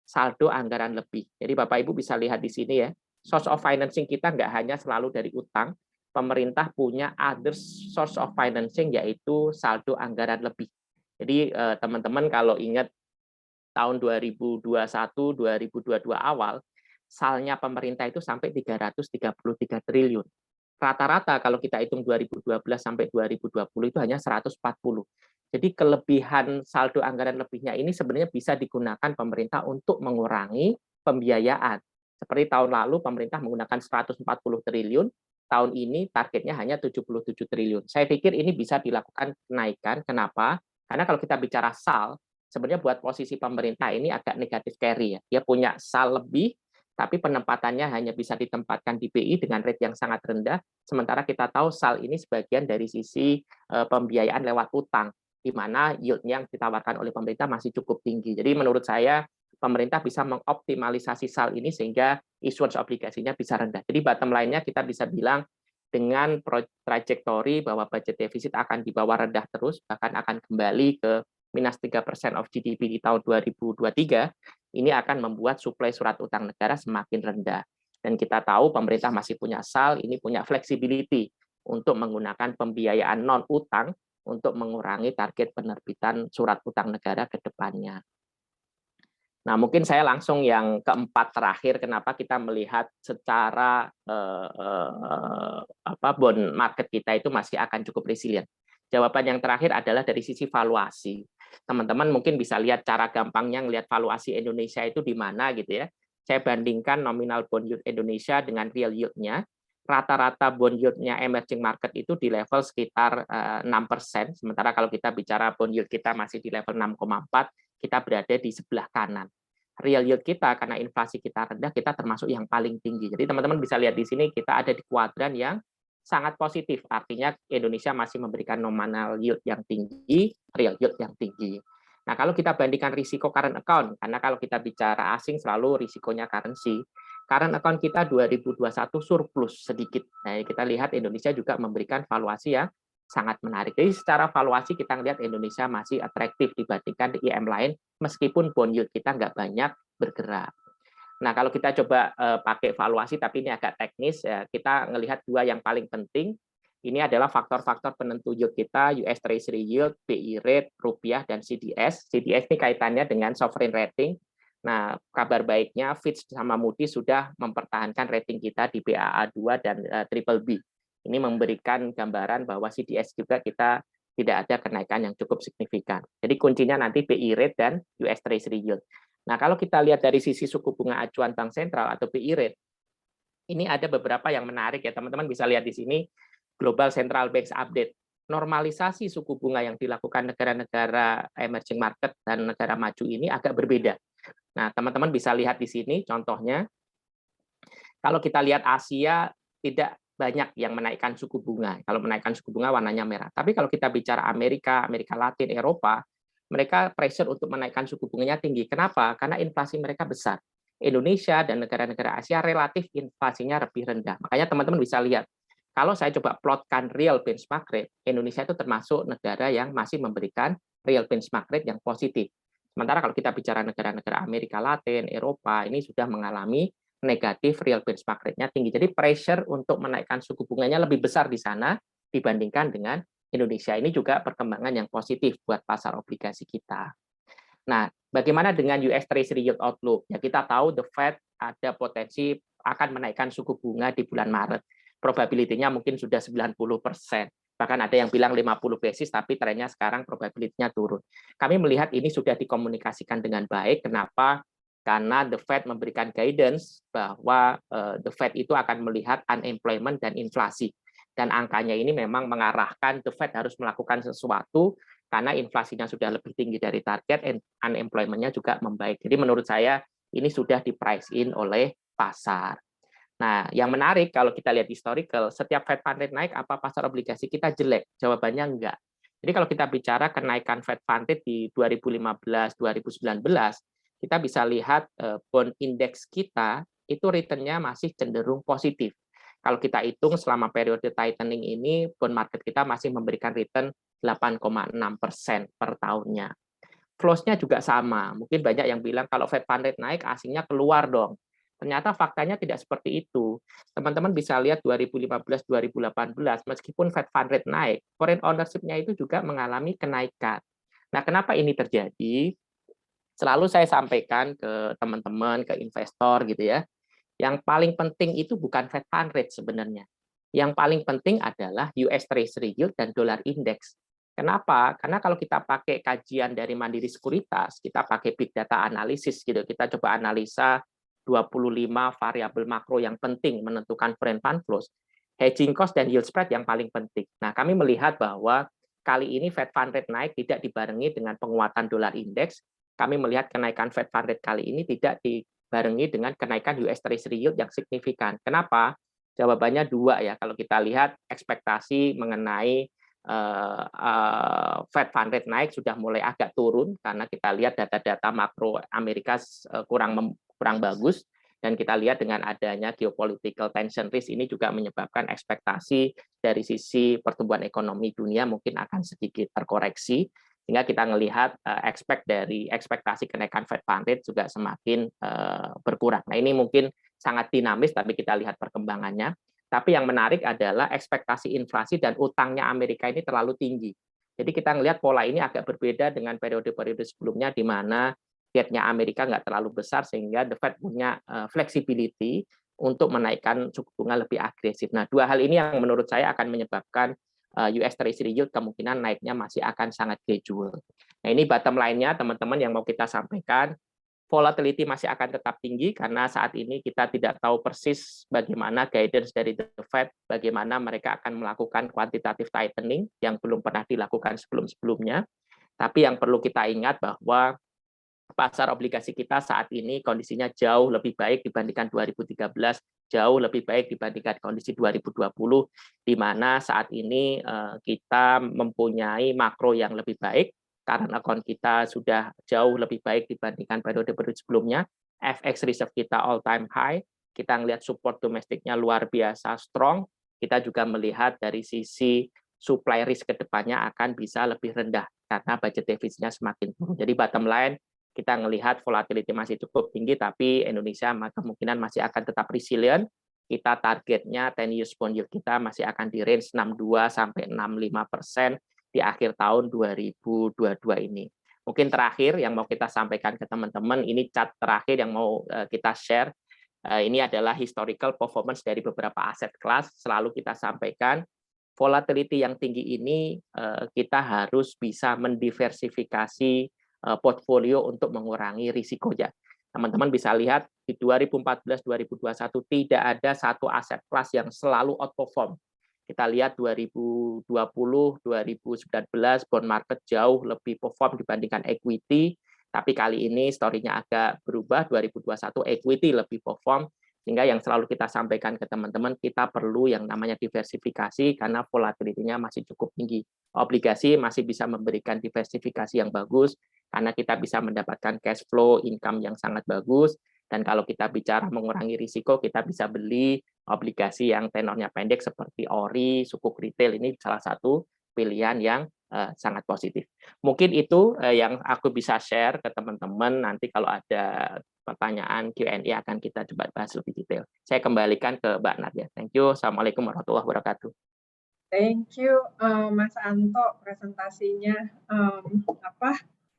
Saldo anggaran lebih. Jadi Bapak Ibu bisa lihat di sini ya, source of financing kita nggak hanya selalu dari utang, pemerintah punya other source of financing yaitu saldo anggaran lebih. Jadi teman-teman kalau ingat tahun 2021-2022 awal, salnya pemerintah itu sampai 333 triliun. Rata-rata kalau kita hitung 2012 sampai 2020 itu hanya 140. Jadi kelebihan saldo anggaran lebihnya ini sebenarnya bisa digunakan pemerintah untuk mengurangi pembiayaan. Seperti tahun lalu pemerintah menggunakan 140 triliun, tahun ini targetnya hanya 77 triliun. Saya pikir ini bisa dilakukan kenaikan. Kenapa? Karena kalau kita bicara SAL, sebenarnya buat posisi pemerintah ini agak negatif carry ya. Dia punya SAL lebih, tapi penempatannya hanya bisa ditempatkan di BI dengan rate yang sangat rendah, sementara kita tahu SAL ini sebagian dari sisi pembiayaan lewat utang, di mana yield yang ditawarkan oleh pemerintah masih cukup tinggi. Jadi menurut saya, pemerintah bisa mengoptimalisasi SAL ini sehingga issuance obligasinya bisa rendah. Jadi bottom line-nya kita bisa bilang, dengan trajektori bahwa budget defisit akan di bawah rendah terus, bahkan akan kembali ke minus 3% of GDP di tahun 2023, ini akan membuat suplai surat utang negara semakin rendah. Dan kita tahu pemerintah masih punya SAL, ini punya flexibility untuk menggunakan pembiayaan non-utang untuk mengurangi target penerbitan surat utang negara ke depannya. Nah, mungkin saya langsung yang keempat terakhir, kenapa kita melihat secara bond market kita itu masih akan cukup resilient. Jawaban yang terakhir adalah dari sisi valuasi. Teman-teman mungkin bisa lihat cara gampangnya ngelihat valuasi Indonesia itu di mana gitu ya. Saya bandingkan nominal bond yield Indonesia dengan real yield-nya. Rata-rata bond yield-nya emerging market itu di level sekitar 6%. Sementara kalau kita bicara bond yield kita masih di level 6,4, kita berada di sebelah kanan. Real yield kita karena inflasi kita rendah, kita termasuk yang paling tinggi. Jadi teman-teman bisa lihat di sini kita ada di kuadran yang sangat positif, artinya Indonesia masih memberikan nominal yield yang tinggi, real yield yang tinggi. Nah, kalau kita bandingkan risiko current account, karena kalau kita bicara asing selalu risikonya currency, current account kita 2021 surplus sedikit. Nah, kita lihat Indonesia juga memberikan valuasi yang sangat menarik. Jadi secara valuasi kita lihat Indonesia masih atraktif dibandingkan IM lain, meskipun bond yield kita nggak banyak bergerak. Nah, kalau kita coba pakai valuasi, tapi ini agak teknis, ya, kita melihat dua yang paling penting. Ini adalah faktor-faktor penentu yield kita, US Treasury yield, BI rate, rupiah, dan CDS. CDS ini kaitannya dengan sovereign rating. Nah, kabar baiknya Fitch sama Moody's sudah mempertahankan rating kita di Baa2 dan BBB. Ini memberikan gambaran bahwa CDS juga kita tidak ada kenaikan yang cukup signifikan. Jadi kuncinya nanti BI rate dan US Treasury yield. Nah, kalau kita lihat dari sisi suku bunga acuan Bank Sentral atau BI rate, ini ada beberapa yang menarik ya, teman-teman bisa lihat di sini, Global Central Banks Update. Normalisasi suku bunga yang dilakukan negara-negara emerging market dan negara maju ini agak berbeda. Nah, teman-teman bisa lihat di sini, contohnya, kalau kita lihat Asia, tidak banyak yang menaikkan suku bunga. Kalau menaikkan suku bunga warnanya merah. Tapi kalau kita bicara Amerika, Amerika Latin, Eropa, mereka pressure untuk menaikkan suku bunganya tinggi. Kenapa? Karena inflasi mereka besar. Indonesia dan negara-negara Asia relatif inflasinya lebih rendah. Makanya teman-teman bisa lihat, kalau saya coba plotkan real benchmark rate, Indonesia itu termasuk negara yang masih memberikan real benchmark rate yang positif. Sementara kalau kita bicara negara-negara Amerika Latin, Eropa, ini sudah mengalami negatif real benchmark rate-nya tinggi. Jadi pressure untuk menaikkan suku bunganya lebih besar di sana dibandingkan dengan Indonesia. Ini juga perkembangan yang positif buat pasar obligasi kita. Nah, bagaimana dengan US Treasury yield outlook? Ya, kita tahu the Fed ada potensi akan menaikkan suku bunga di bulan Maret. Probability-nya mungkin sudah 90%. Bahkan ada yang bilang 50 basis, tapi trennya sekarang probability-nya turun. Kami melihat ini sudah dikomunikasikan dengan baik. Kenapa? Karena the Fed memberikan guidance bahwa the Fed itu akan melihat unemployment dan inflasi. Dan angkanya ini memang mengarahkan the Fed harus melakukan sesuatu karena inflasinya sudah lebih tinggi dari target, and unemployment-nya juga membaik. Jadi menurut saya ini sudah di price in oleh pasar. Nah, yang menarik kalau kita lihat historical, setiap Fed Fund Rate naik, apa pasar obligasi kita jelek? Jawabannya enggak. Jadi kalau kita bicara kenaikan Fed Fund Rate di 2015-2019, kita bisa lihat bond index kita itu return-nya masih cenderung positif. Kalau kita hitung selama periode tightening ini, bond market kita masih memberikan return 8,6% per tahunnya. Flows-nya juga sama. Mungkin banyak yang bilang kalau Fed Fund Rate naik, asingnya keluar dong. Ternyata faktanya tidak seperti itu. Teman-teman bisa lihat 2015-2018, meskipun Fed Fund Rate naik, foreign ownership-nya itu juga mengalami kenaikan. Nah, kenapa ini terjadi? Selalu saya sampaikan ke teman-teman, ke investor gitu ya, yang paling penting itu bukan Fed Fund Rate sebenarnya. Yang paling penting adalah US Treasury Yield dan Dollar Index. Kenapa? Karena kalau kita pakai kajian dari Mandiri Sekuritas, kita pakai big data analysis gitu, kita coba analisa 25 variabel makro yang penting menentukan foreign fund flows, hedging cost dan yield spread yang paling penting. Nah, kami melihat bahwa kali ini Fed Fund Rate naik tidak dibarengi dengan penguatan dolar indeks. Kami melihat kenaikan Fed Fund Rate kali ini tidak dibarengi dengan kenaikan US Treasury Yield yang signifikan. Kenapa? Jawabannya dua ya. Kalau kita lihat ekspektasi mengenai Fed Fund Rate naik sudah mulai agak turun karena kita lihat data-data makro Amerika kurang bagus, dan kita lihat dengan adanya geopolitical tension risk ini juga menyebabkan ekspektasi dari sisi pertumbuhan ekonomi dunia mungkin akan sedikit terkoreksi, sehingga kita melihat ekspektasi kenaikan Fed Fund Rate juga semakin berkurang. Nah, ini mungkin sangat dinamis, tapi kita lihat perkembangannya. Tapi yang menarik adalah ekspektasi inflasi dan utangnya Amerika ini terlalu tinggi. Jadi kita melihat pola ini agak berbeda dengan periode-periode sebelumnya, di mana gap-nya Amerika nggak terlalu besar, sehingga The Fed punya flexibility untuk menaikkan suku bunga lebih agresif. Nah, dua hal ini yang menurut saya akan menyebabkan US Treasury Yield kemungkinan naiknya masih akan sangat gradual. Nah, ini bottom line-nya teman-teman yang mau kita sampaikan. Volatility masih akan tetap tinggi karena saat ini kita tidak tahu persis bagaimana guidance dari The Fed, bagaimana mereka akan melakukan quantitative tightening yang belum pernah dilakukan sebelum-sebelumnya. Tapi yang perlu kita ingat bahwa pasar obligasi kita saat ini kondisinya jauh lebih baik dibandingkan 2013, jauh lebih baik dibandingkan kondisi 2020, di mana saat ini kita mempunyai makro yang lebih baik, karena account kita sudah jauh lebih baik dibandingkan periode-periode sebelumnya. FX reserve kita all time high, kita melihat support domestiknya luar biasa strong, kita juga melihat dari sisi supply risk ke depannya akan bisa lebih rendah karena budget defisitnya semakin turun. Jadi bottom line, kita melihat volatility masih cukup tinggi, tapi Indonesia kemungkinan masih akan tetap resilient. Kita targetnya 10-year bond yield kita masih akan di range 62-65% di akhir tahun 2022 ini. Mungkin terakhir yang mau kita sampaikan ke teman-teman, ini chart terakhir yang mau kita share. Ini adalah historical performance dari beberapa aset kelas. Selalu kita sampaikan, volatility yang tinggi ini kita harus bisa mendiversifikasi portfolio untuk mengurangi risikonya. Teman-teman bisa lihat di 2014-2021 tidak ada satu aset kelas yang selalu outperform. Kita lihat 2020, 2019 bond market jauh lebih perform dibandingkan equity, tapi kali ini story-nya agak berubah, 2021 equity lebih perform, sehingga yang selalu kita sampaikan ke teman-teman, kita perlu yang namanya diversifikasi karena volatility-nya masih cukup tinggi. Obligasi masih bisa memberikan diversifikasi yang bagus, karena kita bisa mendapatkan cash flow, income yang sangat bagus, dan kalau kita bicara mengurangi risiko, kita bisa beli obligasi yang tenornya pendek seperti ORI, sukuk retail, ini salah satu pilihan yang sangat positif. Mungkin itu yang aku bisa share ke teman-teman, nanti kalau ada pertanyaan Q&A akan kita coba bahas lebih detail. Saya kembalikan ke Mbak Nadia. Thank you. Assalamualaikum warahmatullahi wabarakatuh. Thank you, Mas Anto, presentasinya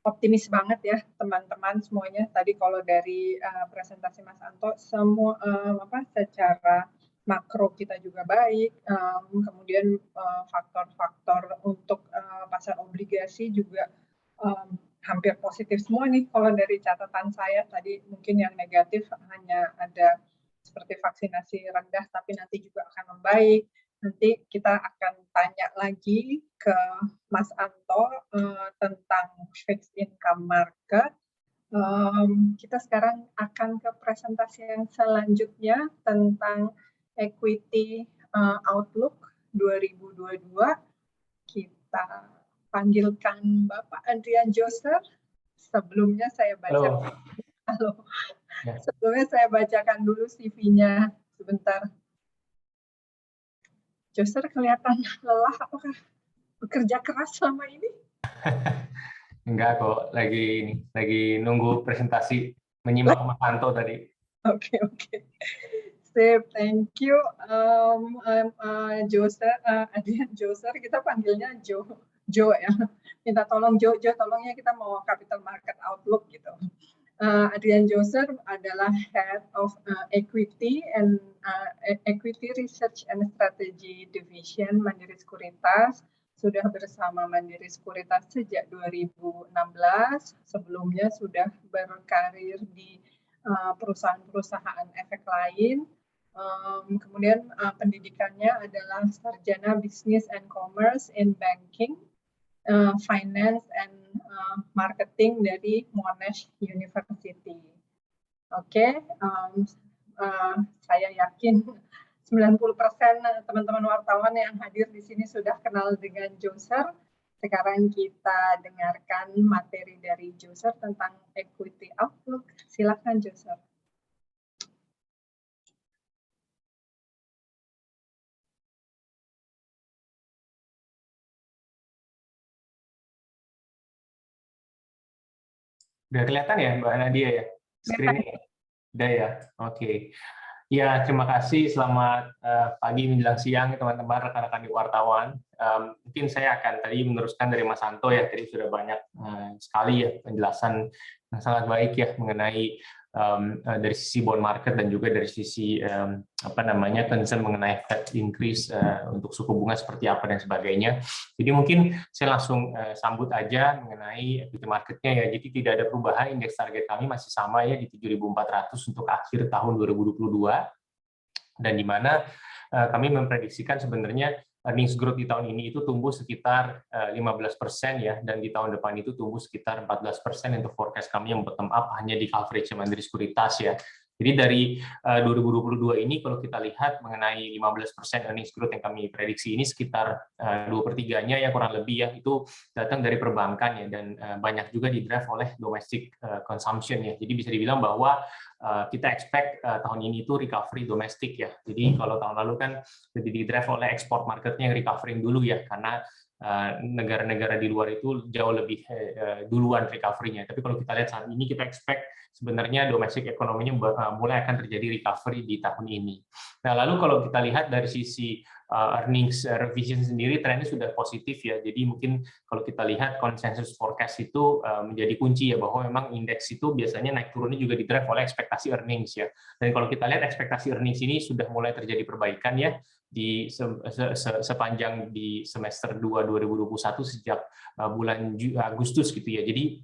optimis banget ya teman-teman semuanya. Tadi kalau dari presentasi Mas Anto, semua secara makro kita juga baik, kemudian faktor-faktor untuk pasar obligasi juga hampir positif semua nih. Kalau dari catatan saya tadi mungkin yang negatif hanya ada seperti vaksinasi rendah, tapi nanti juga akan membaik. Nanti kita akan tanya lagi ke Mas Anto tentang fixed income market. Kita sekarang akan ke presentasi yang selanjutnya tentang equity outlook 2022. Kita panggilkan Bapak Adrian Joser. Sebelumnya saya bacakan. Halo. Ya. Sebelumnya saya bacakan dulu CV-nya sebentar. Joser kelihatan lelah, apakah bekerja keras selama ini? Enggak kok, lagi nunggu presentasi, menyimak Mas Anto tadi. Oke. Sip, thank you. Joser, Adrian Joser, kita panggilnya Jo ya. Minta tolong Jo, tolongnya kita mau capital market outlook gitu. Adrian Joser adalah Head of Equity and Equity Research and Strategy Division Mandiri Sekuritas. Sudah bersama Mandiri Sekuritas sejak 2016. Sebelumnya sudah berkarir di perusahaan-perusahaan efek lain. Kemudian pendidikannya adalah sarjana Business and Commerce in Banking, Finance and Marketing dari Monash University. Oke, saya yakin 90% teman-teman wartawan yang hadir di sini sudah kenal dengan Joser. Sekarang kita dengarkan materi dari Joser tentang equity outlook. Silakan Joser. Udah kelihatan ya Mbak Nadia ya? Screen-nya? Udah ya? Oke. Ya, terima kasih. Selamat pagi menjelang siang teman-teman, rekan-rekan di wartawan. Mungkin saya akan tadi meneruskan dari Mas Santo ya, tadi sudah banyak sekali ya penjelasan yang sangat baik ya mengenai dari sisi bond market dan juga dari sisi concern mengenai Fed increase untuk suku bunga seperti apa dan sebagainya. Jadi mungkin saya langsung sambut aja mengenai equity marketnya ya. Jadi tidak ada perubahan, indeks target kami masih sama ya di 7.400 untuk akhir tahun 2022, dan di mana kami memprediksikan sebenarnya earnings growth di tahun ini itu tumbuh sekitar 15% ya, dan di tahun depan itu tumbuh sekitar 14% untuk forecast kami yang bottom up hanya di coverage Mandiri Sekuritas ya. Jadi dari 2022 ini kalau kita lihat mengenai 15% earnings growth yang kami prediksi ini sekitar 2/3-nya ya kurang lebih ya itu datang dari perbankan ya, dan banyak juga di-drive oleh domestic consumption ya. Jadi bisa dibilang bahwa kita expect tahun ini itu recovery domestik ya. Jadi kalau tahun lalu kan lebih di-drive oleh export marketnya yang recovering dulu ya, karena negara-negara di luar itu jauh lebih duluan recovery-nya. Tapi kalau kita lihat saat ini kita expect sebenarnya domestik ekonominya mulai akan terjadi recovery di tahun ini. Nah, lalu kalau kita lihat dari sisi earnings revision sendiri trennya sudah positif ya. Jadi mungkin kalau kita lihat konsensus forecast itu menjadi kunci ya, bahwa memang indeks itu biasanya naik turunnya juga di-drive oleh ekspektasi earnings ya. Dan kalau kita lihat ekspektasi earnings ini sudah mulai terjadi perbaikan ya di sepanjang di semester 2 2021 sejak bulan Agustus gitu ya. Jadi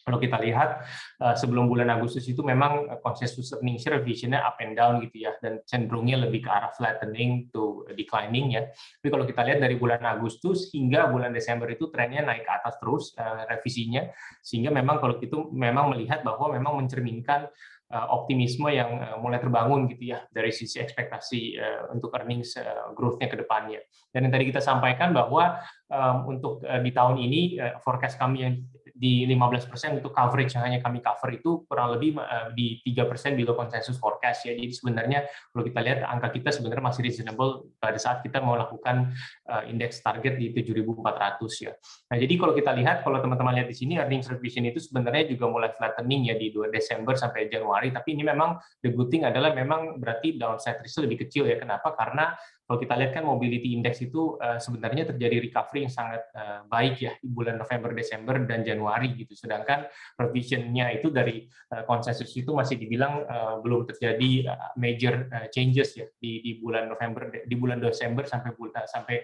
kalau kita lihat sebelum bulan Agustus itu memang konsensus earnings revision-nya up and down gitu ya, dan cenderungnya lebih ke arah flattening to declining ya. Tapi kalau kita lihat dari bulan Agustus hingga bulan Desember itu trennya naik ke atas terus revisinya, sehingga memang kalau itu memang melihat bahwa memang mencerminkan optimisme yang mulai terbangun gitu ya dari sisi ekspektasi untuk earnings growth-nya ke depannya. Dan yang tadi kita sampaikan bahwa untuk di tahun ini forecast kami yang di 15% untuk coverage yang hanya kami cover itu kurang lebih di 3% below konsensus forecast ya. Jadi sebenarnya kalau kita lihat angka kita sebenarnya masih reasonable pada saat kita mau lakukan indeks target di 7.400 ya. Nah, jadi kalau kita lihat, kalau teman-teman lihat di sini earnings revision itu sebenarnya juga mulai flattening ya di 2 Desember sampai Januari, tapi ini memang the good thing adalah memang berarti downside risk lebih kecil ya. Kenapa? Karena kalau kita lihat kan mobility index itu sebenarnya terjadi recovery yang sangat baik ya di bulan November, Desember, dan Januari gitu. Sedangkan revision-nya itu dari konsensus itu masih dibilang belum terjadi major changes ya di bulan November, di bulan Desember sampai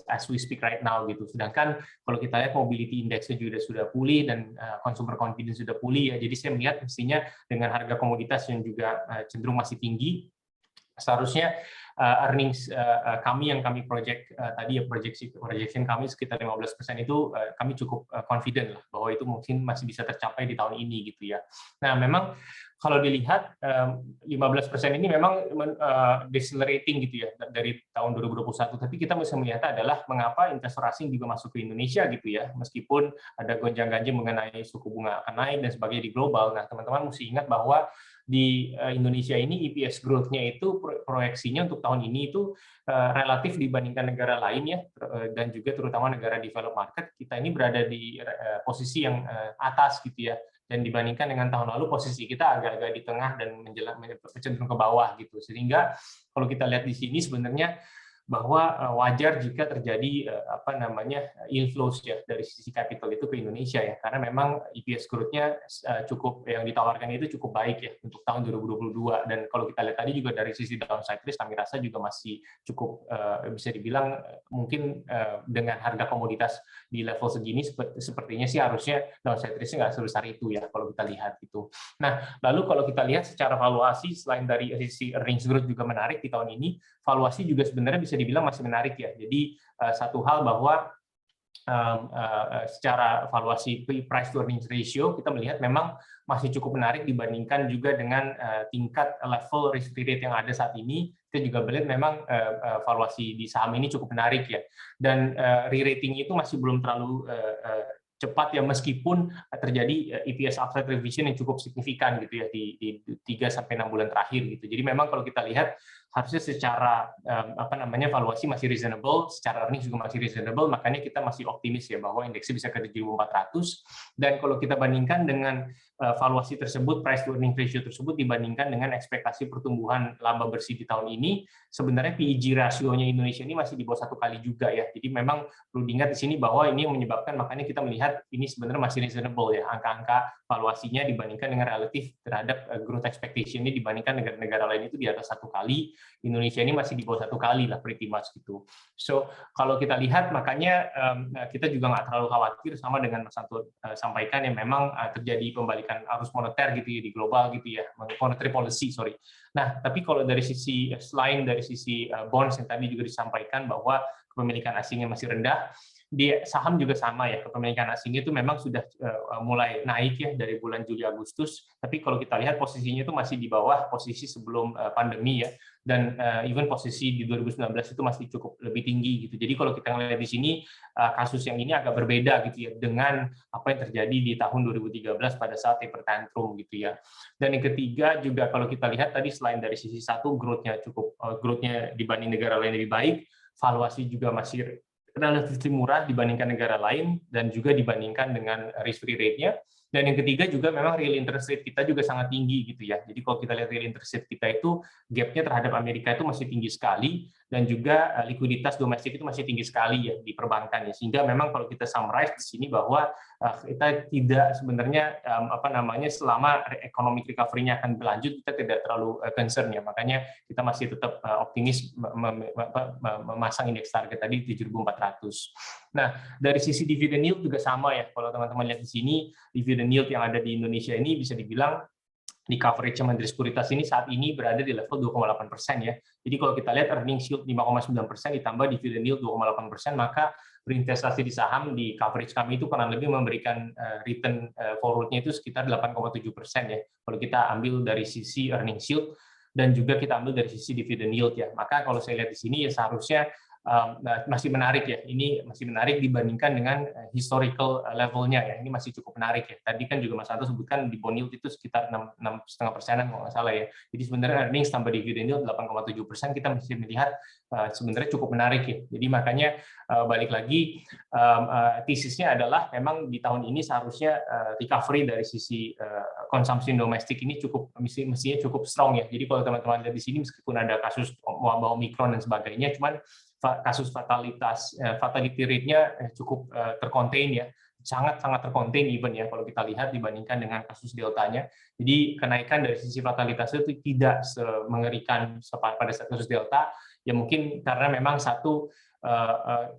as we speak right now gitu. Sedangkan kalau kita lihat mobility index-nya juga sudah pulih dan consumer confidence sudah pulih ya. Jadi saya melihat mestinya dengan harga komoditas yang juga cenderung masih tinggi, seharusnya earnings kami yang kami project tadi ya, projection kami sekitar 15% itu kami cukup confident lah bahwa itu mungkin masih bisa tercapai di tahun ini gitu ya. Nah, memang kalau dilihat 15% ini memang decelerating gitu ya dari tahun 2021, tapi kita mesti melihat adalah mengapa investor asing juga masuk ke Indonesia gitu ya, meskipun ada gonjang-ganjing mengenai suku bunga akan naik dan sebagainya di global. Nah, teman-teman mesti ingat bahwa di Indonesia ini EPS growth-nya itu proyeksinya untuk tahun ini itu relatif dibandingkan negara lain ya, dan juga terutama negara developed market, kita ini berada di posisi yang atas gitu ya dan dibandingkan dengan tahun lalu posisi kita agak-agak di tengah dan cenderung ke bawah gitu. Sehingga kalau kita lihat di sini sebenarnya bahwa wajar jika terjadi inflows ya dari sisi capital itu ke Indonesia ya, karena memang EPS growth-nya cukup, yang ditawarkan itu cukup baik ya untuk tahun 2022. Dan kalau kita lihat tadi juga dari sisi downside risk kami rasa juga masih cukup bisa dibilang mungkin dengan harga komoditas di level segini sepertinya sih harusnya downside risk-nya nggak sebesar itu ya kalau kita lihat itu. Nah, lalu kalau kita lihat secara valuasi, selain dari sisi earnings growth juga menarik di tahun ini, valuasi juga sebenarnya bisa dibilang masih menarik ya. Jadi satu hal bahwa secara valuasi price to earnings ratio kita melihat memang masih cukup menarik dibandingkan juga dengan tingkat level risk free rate yang ada saat ini. Kita juga melihat memang valuasi di saham ini cukup menarik ya. Dan re-rating itu masih belum terlalu cepat ya, meskipun terjadi EPS upside revision yang cukup signifikan gitu ya di 3-6 bulan terakhir gitu. Jadi memang kalau kita lihat harusnya secara valuasi masih reasonable, secara earnings juga masih reasonable, makanya kita masih optimis ya bahwa indeksnya bisa ke 7.400. Dan kalau kita bandingkan dengan valuasi tersebut, price to earning ratio tersebut dibandingkan dengan ekspektasi pertumbuhan laba bersih di tahun ini, sebenarnya PEG rasionya Indonesia ini masih di bawah 1 kali juga ya. Jadi memang perlu diingat di sini bahwa ini yang menyebabkan, makanya kita melihat ini sebenarnya masih reasonable ya, angka-angka valuasinya dibandingkan dengan relatif terhadap growth expectation ini dibandingkan negara-negara lain itu di atas 1 kali, Indonesia ini masih di bawah 1 kali lah, pretty much gitu. So kalau kita lihat, makanya kita juga nggak terlalu khawatir sama dengan Mas Santo sampaikan yang memang terjadi pembalikan arus moneter gitu ya di global gitu ya, monetary policy sorry. Nah tapi kalau dari sisi selain dari sisi bonds yang tadi juga disampaikan bahwa kepemilikan asingnya masih rendah, di saham juga sama ya, kepemilikan asing itu memang sudah mulai naik ya dari bulan Juli Agustus, tapi kalau kita lihat posisinya itu masih di bawah posisi sebelum pandemi ya, dan even posisi di 2019 itu masih cukup lebih tinggi gitu. Jadi kalau kita lihat di sini kasus yang ini agak berbeda gitu ya dengan apa yang terjadi di tahun 2013 pada saat taper tantrum gitu ya. Dan yang ketiga juga kalau kita lihat tadi selain dari sisi satu growth-nya dibanding negara lain lebih baik, valuasi juga masih relatif murah dibandingkan negara lain dan juga dibandingkan dengan risk free rate-nya. Dan yang ketiga juga memang real interest rate kita juga sangat tinggi gitu ya. Jadi kalau kita lihat real interest rate kita itu gap-nya terhadap Amerika itu masih tinggi sekali, dan juga likuiditas domestik itu masih tinggi sekali ya di perbankan ya. Sehingga memang kalau kita summarize di sini bahwa kita tidak sebenarnya selama economic recovery-nya akan berlanjut kita tidak terlalu concern ya. Makanya kita masih tetap optimis memasang indeks target tadi 7.400. Nah, dari sisi dividend yield juga sama ya. Kalau teman-teman lihat di sini, dividend yield yang ada di Indonesia ini bisa dibilang di coverage Mandiri Sekuritas ini saat ini berada di level 2,8% ya. Jadi kalau kita lihat earnings yield 5,9% ditambah dividend yield 2,8%, maka berinvestasi di saham di coverage kami itu kurang lebih memberikan return forward-nya itu sekitar 8,7% ya. Kalau kita ambil dari sisi earnings yield dan juga kita ambil dari sisi dividend yield ya. Maka kalau saya lihat di sini ya seharusnya masih menarik ya. Ini masih menarik dibandingkan dengan historical level-nya ya. Ini masih cukup menarik ya. Tadi kan juga Mas Santo sebutkan di bond yield itu sekitar 6,5% kalau nggak salah ya. Jadi sebenarnya earnings tambah dividend yield 8,7% kita masih melihat sebenarnya cukup menarik ya. Jadi makanya balik lagi tesisnya adalah memang di tahun ini seharusnya recovery dari sisi konsumsi domestik ini mestinya cukup strong ya. Jadi kalau teman-teman lihat di sini meskipun ada kasus wabah Omikron dan sebagainya, cuman kasus fatality rate-nya cukup tercontain ya, sangat tercontain even ya kalau kita lihat dibandingkan dengan kasus deltanya. Jadi kenaikan dari sisi fatalitas itu tidak semengerikan pada saat kasus delta ya, mungkin karena memang satu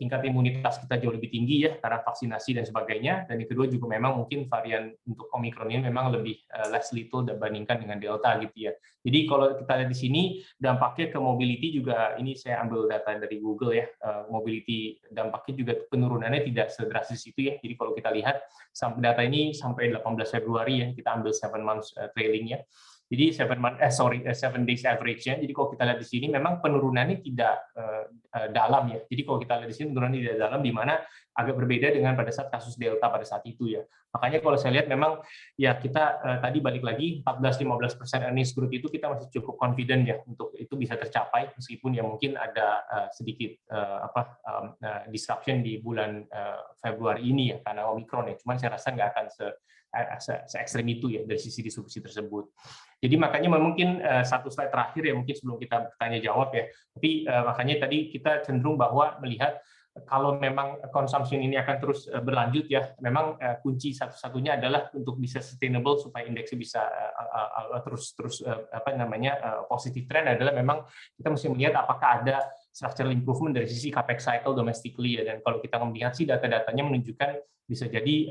tingkat imunitas kita jauh lebih tinggi ya karena vaksinasi dan sebagainya, dan yang kedua juga memang mungkin varian untuk Omikron ini memang lebih less lethal dibandingkan dengan Delta gitu ya. Jadi kalau kita lihat di sini dampaknya ke mobility juga, ini saya ambil data dari Google ya, mobility dampaknya juga penurunannya tidak sedrastis itu ya. Jadi kalau kita lihat data ini sampai 18 Februari ya, kita ambil 7 months trailing ya. Jadi 7 days average-nya. Jadi kalau kita lihat di sini memang penurunannya tidak dalam ya. Jadi kalau kita lihat di sini penurunannya tidak dalam, di mana agak berbeda dengan pada saat kasus Delta pada saat itu ya. Makanya kalau saya lihat memang ya kita tadi balik lagi 14-15% earnings growth itu kita masih cukup confident ya untuk itu bisa tercapai, meskipun ya mungkin ada sedikit disruption di bulan Februari ini ya karena Omikron ya. Cuman saya rasa nggak akan se-ekstrem itu ya dari sisi disrupsi tersebut. Jadi makanya mungkin satu slide terakhir ya mungkin sebelum kita bertanya jawab ya. Tapi makanya tadi kita cenderung bahwa melihat kalau memang consumption ini akan terus berlanjut ya, memang kunci satu-satunya adalah untuk bisa sustainable supaya indeksnya bisa terus positive trend adalah memang kita mesti melihat apakah ada structural improvement dari sisi capex cycle domestically ya. Dan kalau kita melihat sih data-datanya menunjukkan bisa jadi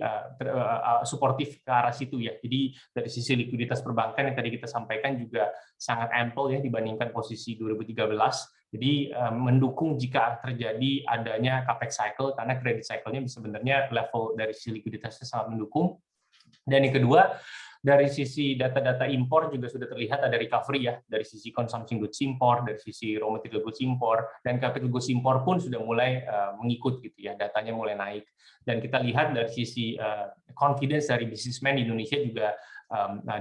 suportif ke arah situ ya. Jadi dari sisi likuiditas perbankan yang tadi kita sampaikan juga sangat ample ya dibandingkan posisi 2013. Jadi mendukung jika terjadi adanya capex cycle karena credit cycle-nya sebenarnya level dari sisi likuiditasnya sangat mendukung. Dan yang kedua, dari sisi data-data impor juga sudah terlihat ada recovery ya dari sisi consumption goods impor, dari sisi raw material goods impor, dan capital goods impor pun sudah mulai mengikut gitu ya, datanya mulai naik. Dan kita lihat dari sisi confidence dari businessman di Indonesia juga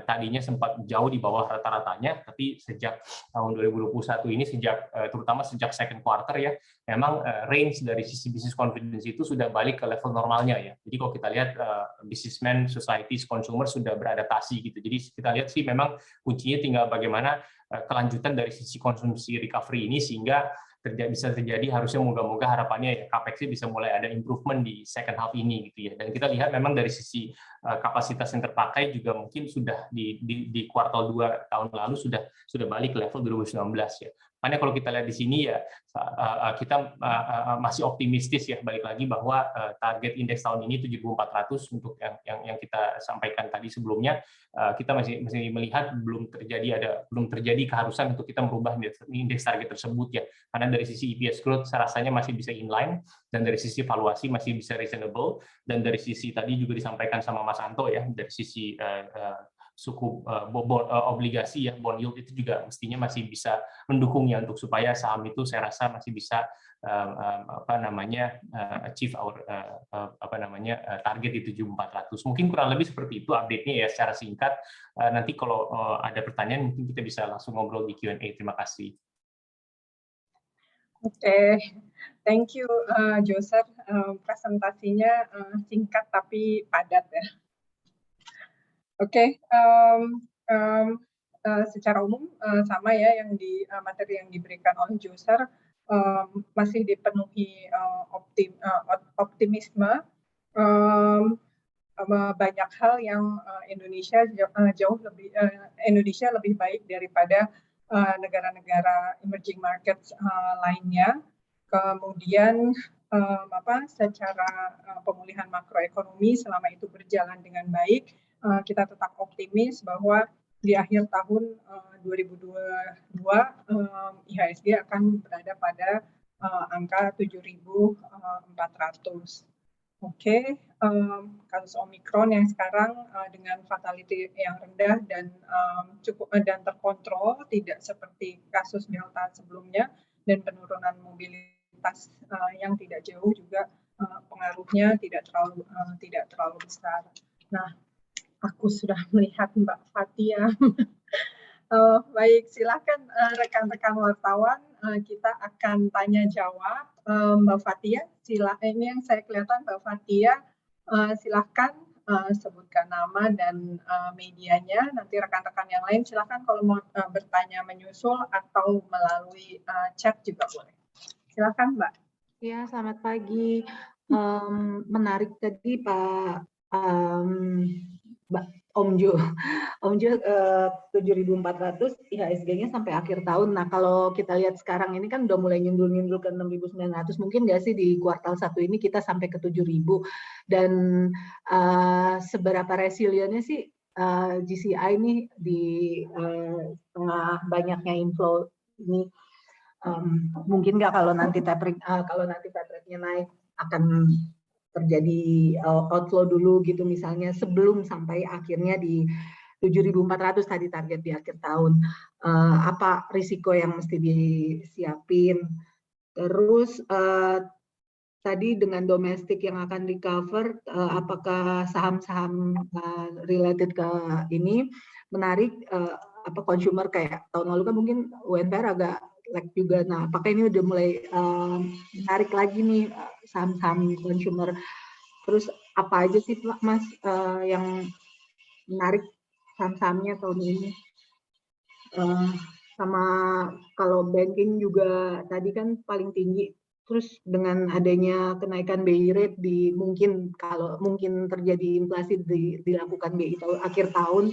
tadinya sempat jauh di bawah rata-ratanya, tapi sejak tahun 2021 ini, terutama sejak second quarter ya, memang range dari sisi business confidence itu sudah balik ke level normalnya ya. Jadi kalau kita lihat businessman, societies, consumer sudah beradaptasi gitu. Jadi kita lihat sih memang kuncinya tinggal bagaimana kelanjutan dari sisi konsumsi recovery ini sehingga bisa terjadi, harusnya moga-moga harapannya ya capex-nya bisa mulai ada improvement di second half ini gitu ya. Dan kita lihat memang dari sisi kapasitas yang terpakai juga mungkin sudah di kuartal 2 tahun lalu sudah balik ke level 2019 ya. Makanya kalau kita lihat di sini ya kita masih optimistis ya, balik lagi bahwa target indeks tahun ini 7.400 untuk yang kita sampaikan tadi sebelumnya, kita masih melihat belum terjadi keharusan untuk kita merubah indeks target tersebut ya, karena dari sisi EPS growth saya rasanya masih bisa inline, dan dari sisi valuasi masih bisa reasonable, dan dari sisi tadi juga disampaikan sama Mas Anto ya, dari sisi suku obligasi ya, bond yield itu juga mestinya masih bisa mendukungnya untuk supaya saham itu saya rasa masih bisa achieve our target di 7.400. Mungkin kurang lebih seperti itu update-nya ya secara singkat. Nanti kalau ada pertanyaan mungkin kita bisa langsung ngobrol di Q&A. Terima kasih. Oke, thank you Joseph. Presentasinya singkat tapi padat ya. Oke, secara umum sama ya yang materi yang diberikan oleh Joser, masih dipenuhi optimisme. Banyak hal yang Indonesia lebih baik daripada negara-negara emerging markets lainnya. Kemudian secara pemulihan makroekonomi selama itu berjalan dengan baik, kita tetap optimis bahwa di akhir tahun 2022 IHSG akan berada pada angka 7.400. Oke, kasus Omicron yang sekarang dengan fatality yang rendah dan cukup dan terkontrol, tidak seperti kasus Delta sebelumnya, dan penurunan mobilitas yang tidak jauh juga pengaruhnya tidak terlalu besar. Nah, aku sudah melihat Mbak Fatia. Baik, silakan rekan-rekan wartawan, kita akan tanya jawab. Mbak Fatia, ini yang saya kelihatan Mbak Fatia, silakan sebutkan nama dan medianya. Nanti rekan-rekan yang lain silakan kalau mau bertanya menyusul atau melalui chat juga boleh. Silakan Mbak. Ya, selamat pagi. Menarik tadi Pak Om Jo 7.400 IHSG-nya sampai akhir tahun. Nah, kalau kita lihat sekarang ini kan udah mulai nyundul-nyundul ke 6.900, mungkin nggak sih di kuartal 1 ini kita sampai ke 7.000? Dan seberapa resiliennya sih GCI ini di tengah banyaknya inflow ini? Mungkin nggak kalau nanti tapering rate-nya naik akan terjadi outflow dulu gitu misalnya sebelum sampai akhirnya di 7.400 tadi target di akhir tahun. Apa risiko yang mesti disiapin? Terus tadi dengan domestik yang akan recover, apakah saham-saham related ke ini menarik? Apa consumer kayak tahun lalu kan mungkin UNPR agak lag juga. Nah, apakah ini udah mulai menarik lagi nih saham-saham consumer? Terus apa aja sih Mas yang menarik saham-sahamnya tahun ini. Sama kalau banking juga tadi kan paling tinggi. Terus dengan adanya kenaikan BI rate mungkin terjadi inflasi dilakukan BI akhir tahun,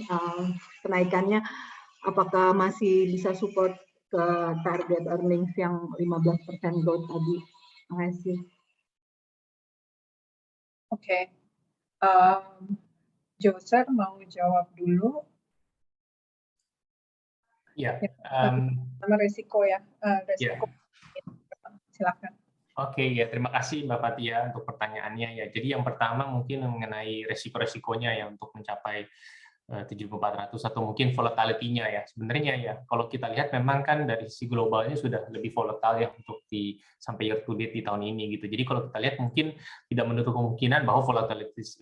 kenaikannya apakah masih bisa support ke target earnings yang 15% growth tadi? Terima kasih. Oke. Joser mau jawab dulu. Ya. Sama resiko ya. Resiko. Silakan. Oke, ya terima kasih Mbak Fatia untuk pertanyaannya ya. Jadi yang pertama mungkin mengenai resiko-resikonya ya untuk mencapai 7.400 atau mungkin volatility-nya ya. Sebenarnya ya kalau kita lihat memang kan dari sisi globalnya sudah lebih volatile ya untuk sampai year to date di tahun ini gitu. Jadi kalau kita lihat mungkin tidak menutup kemungkinan bahwa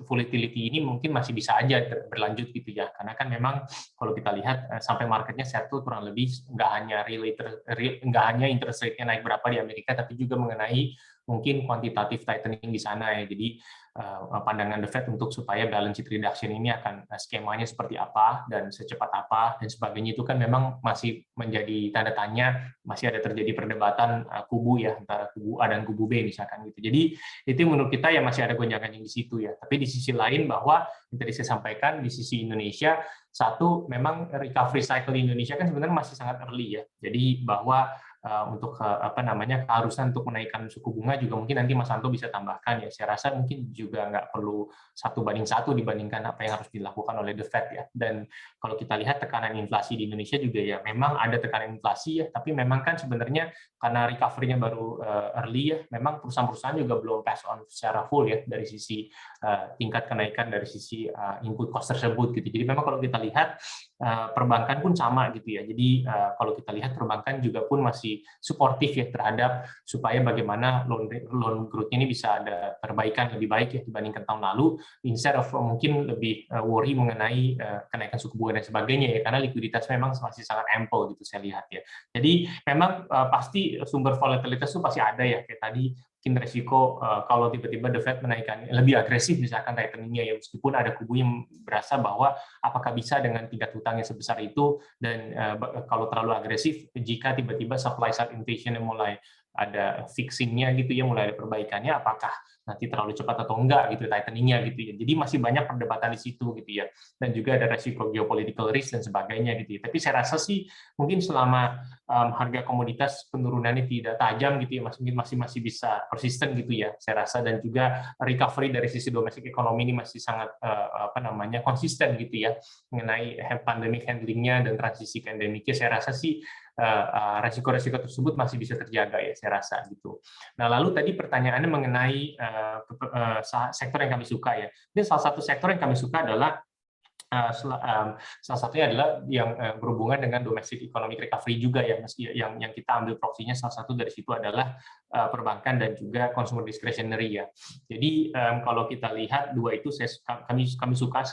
volatility ini mungkin masih bisa aja berlanjut gitu ya. Karena kan memang kalau kita lihat sampai marketnya settle kurang lebih nggak hanya interest rate-nya naik berapa di Amerika, tapi juga mengenai mungkin quantitative tightening di sana ya. Jadi pandangan The Fed untuk supaya balance sheet reduction ini akan skemanya seperti apa dan secepat apa dan sebagainya itu kan memang masih menjadi tanda tanya, masih ada terjadi perdebatan kubu ya antara kubu A dan kubu B misalkan gitu. Jadi itu menurut kita ya masih ada gonjangan yang di situ ya. Tapi di sisi lain bahwa yang tadi saya sampaikan di sisi Indonesia, satu memang recovery cycle di Indonesia kan sebenarnya masih sangat early ya. Jadi bahwa untuk keharusan untuk menaikkan suku bunga juga mungkin nanti Mas Anto bisa tambahkan ya. Saya rasa mungkin juga nggak perlu 1:1 dibandingkan apa yang harus dilakukan oleh The Fed ya. Dan kalau kita lihat tekanan inflasi di Indonesia juga ya memang ada tekanan inflasi ya, tapi memang kan sebenarnya karena recovery-nya baru early ya, memang perusahaan-perusahaan juga belum pass on secara full ya dari sisi tingkat kenaikan dari sisi input cost tersebut gitu. Jadi memang kalau kita lihat perbankan pun sama gitu ya. Jadi kalau kita lihat perbankan juga pun masih suportif ya terhadap supaya bagaimana loan growth-nya ini bisa ada perbaikan lebih baik ya dibandingkan tahun lalu, instead of mungkin lebih worry mengenai kenaikan suku bunga dan sebagainya ya, karena likuiditas memang masih sangat ample gitu saya lihat ya. Jadi memang pasti sumber volatilitas itu pasti ada ya, kayak tadi mungkin resiko kalau tiba-tiba The Fed menaikkan lebih agresif misalkan tightening-nya ya, meskipun ada kubu yang berasa bahwa apakah bisa dengan tingkat hutangnya sebesar itu, dan kalau terlalu agresif jika tiba-tiba supply side inflation yang mulai ada fixing-nya gitu ya, mulai ada perbaikannya, apakah nanti terlalu cepat atau enggak gitu tightening-nya gitu ya. Jadi masih banyak perdebatan di situ gitu ya. Dan juga ada resiko geopolitical risk dan sebagainya gitu ya. Tapi saya rasa sih mungkin selama harga komoditas penurunannya tidak tajam gitu ya, masih bisa persisten gitu ya saya rasa, dan juga recovery dari sisi domestic economy ini masih sangat konsisten gitu ya mengenai pandemic handling-nya dan transisi ke endemiknya. Saya rasa sih resiko-resiko tersebut masih bisa terjaga ya saya rasa gitu. Nah lalu tadi pertanyaannya mengenai sektor yang kami suka ya. Ini salah satu sektor yang kami suka adalah salah satunya adalah yang berhubungan dengan domestic economic recovery juga ya, yang kita ambil proksinya salah satu dari situ adalah perbankan dan juga consumer discretionary ya. Jadi kalau kita lihat dua itu kami suka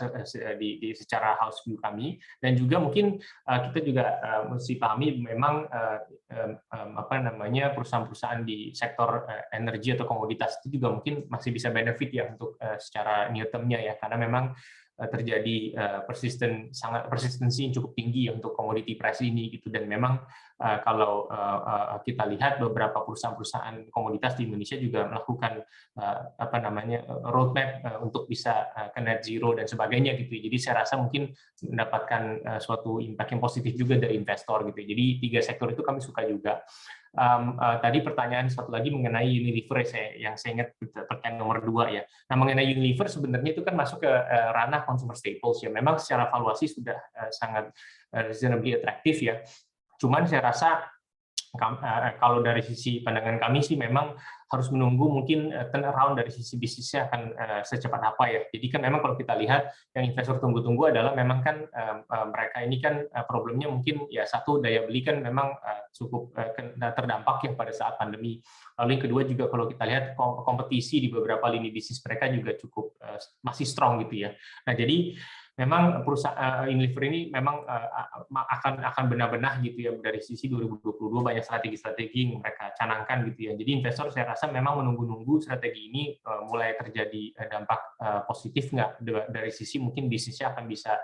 di secara house view kami, dan juga mungkin kita juga mesti pahami memang perusahaan-perusahaan di sektor energi atau komoditas itu juga mungkin masih bisa benefit ya untuk secara near term-nya ya, karena memang terjadi persistensi yang cukup tinggi untuk commodity price ini gitu. Dan memang kalau kita lihat beberapa perusahaan-perusahaan komoditas di Indonesia juga melakukan roadmap untuk bisa ke net zero dan sebagainya gitu. Jadi saya rasa mungkin mendapatkan suatu impact yang positif juga dari investor gitu. Jadi tiga sektor itu kami suka juga. Tadi pertanyaan satu lagi mengenai Unilever yang saya ingat pertanyaan nomor 2 ya. Nah mengenai Unilever sebenarnya itu kan masuk ke ranah consumer staples ya. Memang secara valuasi sudah sangat reasonably atraktif ya. Cuman saya rasa kalau dari sisi pandangan kami sih memang harus menunggu mungkin turnaround dari sisi bisnisnya akan secepat apa ya. Jadi kan memang kalau kita lihat yang investor tunggu-tunggu adalah memang kan mereka ini kan problemnya mungkin ya satu, daya beli kan memang cukup terdampak ya pada saat pandemi. Lalu yang kedua juga kalau kita lihat kompetisi di beberapa lini bisnis mereka juga cukup masih strong gitu ya. Nah jadi memang perusahaan Unilever ini memang akan benar-benar gitu ya, dari sisi 2022 banyak strategi-strategi yang mereka canangkan gitu ya. Jadi investor saya rasa memang menunggu-nunggu strategi ini mulai terjadi dampak positif nggak dari sisi mungkin bisnisnya akan bisa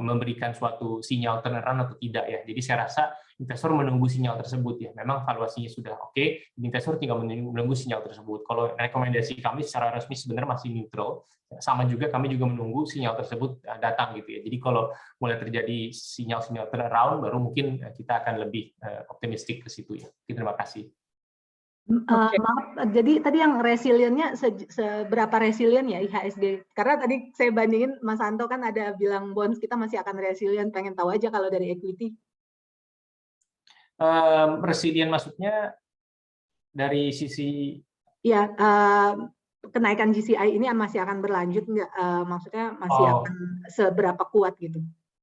memberikan suatu sinyal turnaround atau tidak ya. Jadi saya rasa investor menunggu sinyal tersebut ya. Memang valuasinya sudah oke, investor tinggal menunggu sinyal tersebut. Kalau rekomendasi kami secara resmi sebenarnya masih neutral. Sama juga kami juga menunggu sinyal tersebut datang gitu ya. Jadi kalau mulai terjadi sinyal-sinyal turnaround baru mungkin kita akan lebih optimistik ke situ ya. Terima kasih. Maaf, jadi tadi yang resiliennya seberapa resilient ya IHSG? Karena tadi saya bandingin Mas Anto kan ada bilang bonds kita masih akan resilient, pengen tahu aja kalau dari equity. Resilient maksudnya dari sisi ya kenaikan GCI ini masih akan berlanjut nggak? Maksudnya masih akan seberapa kuat gitu?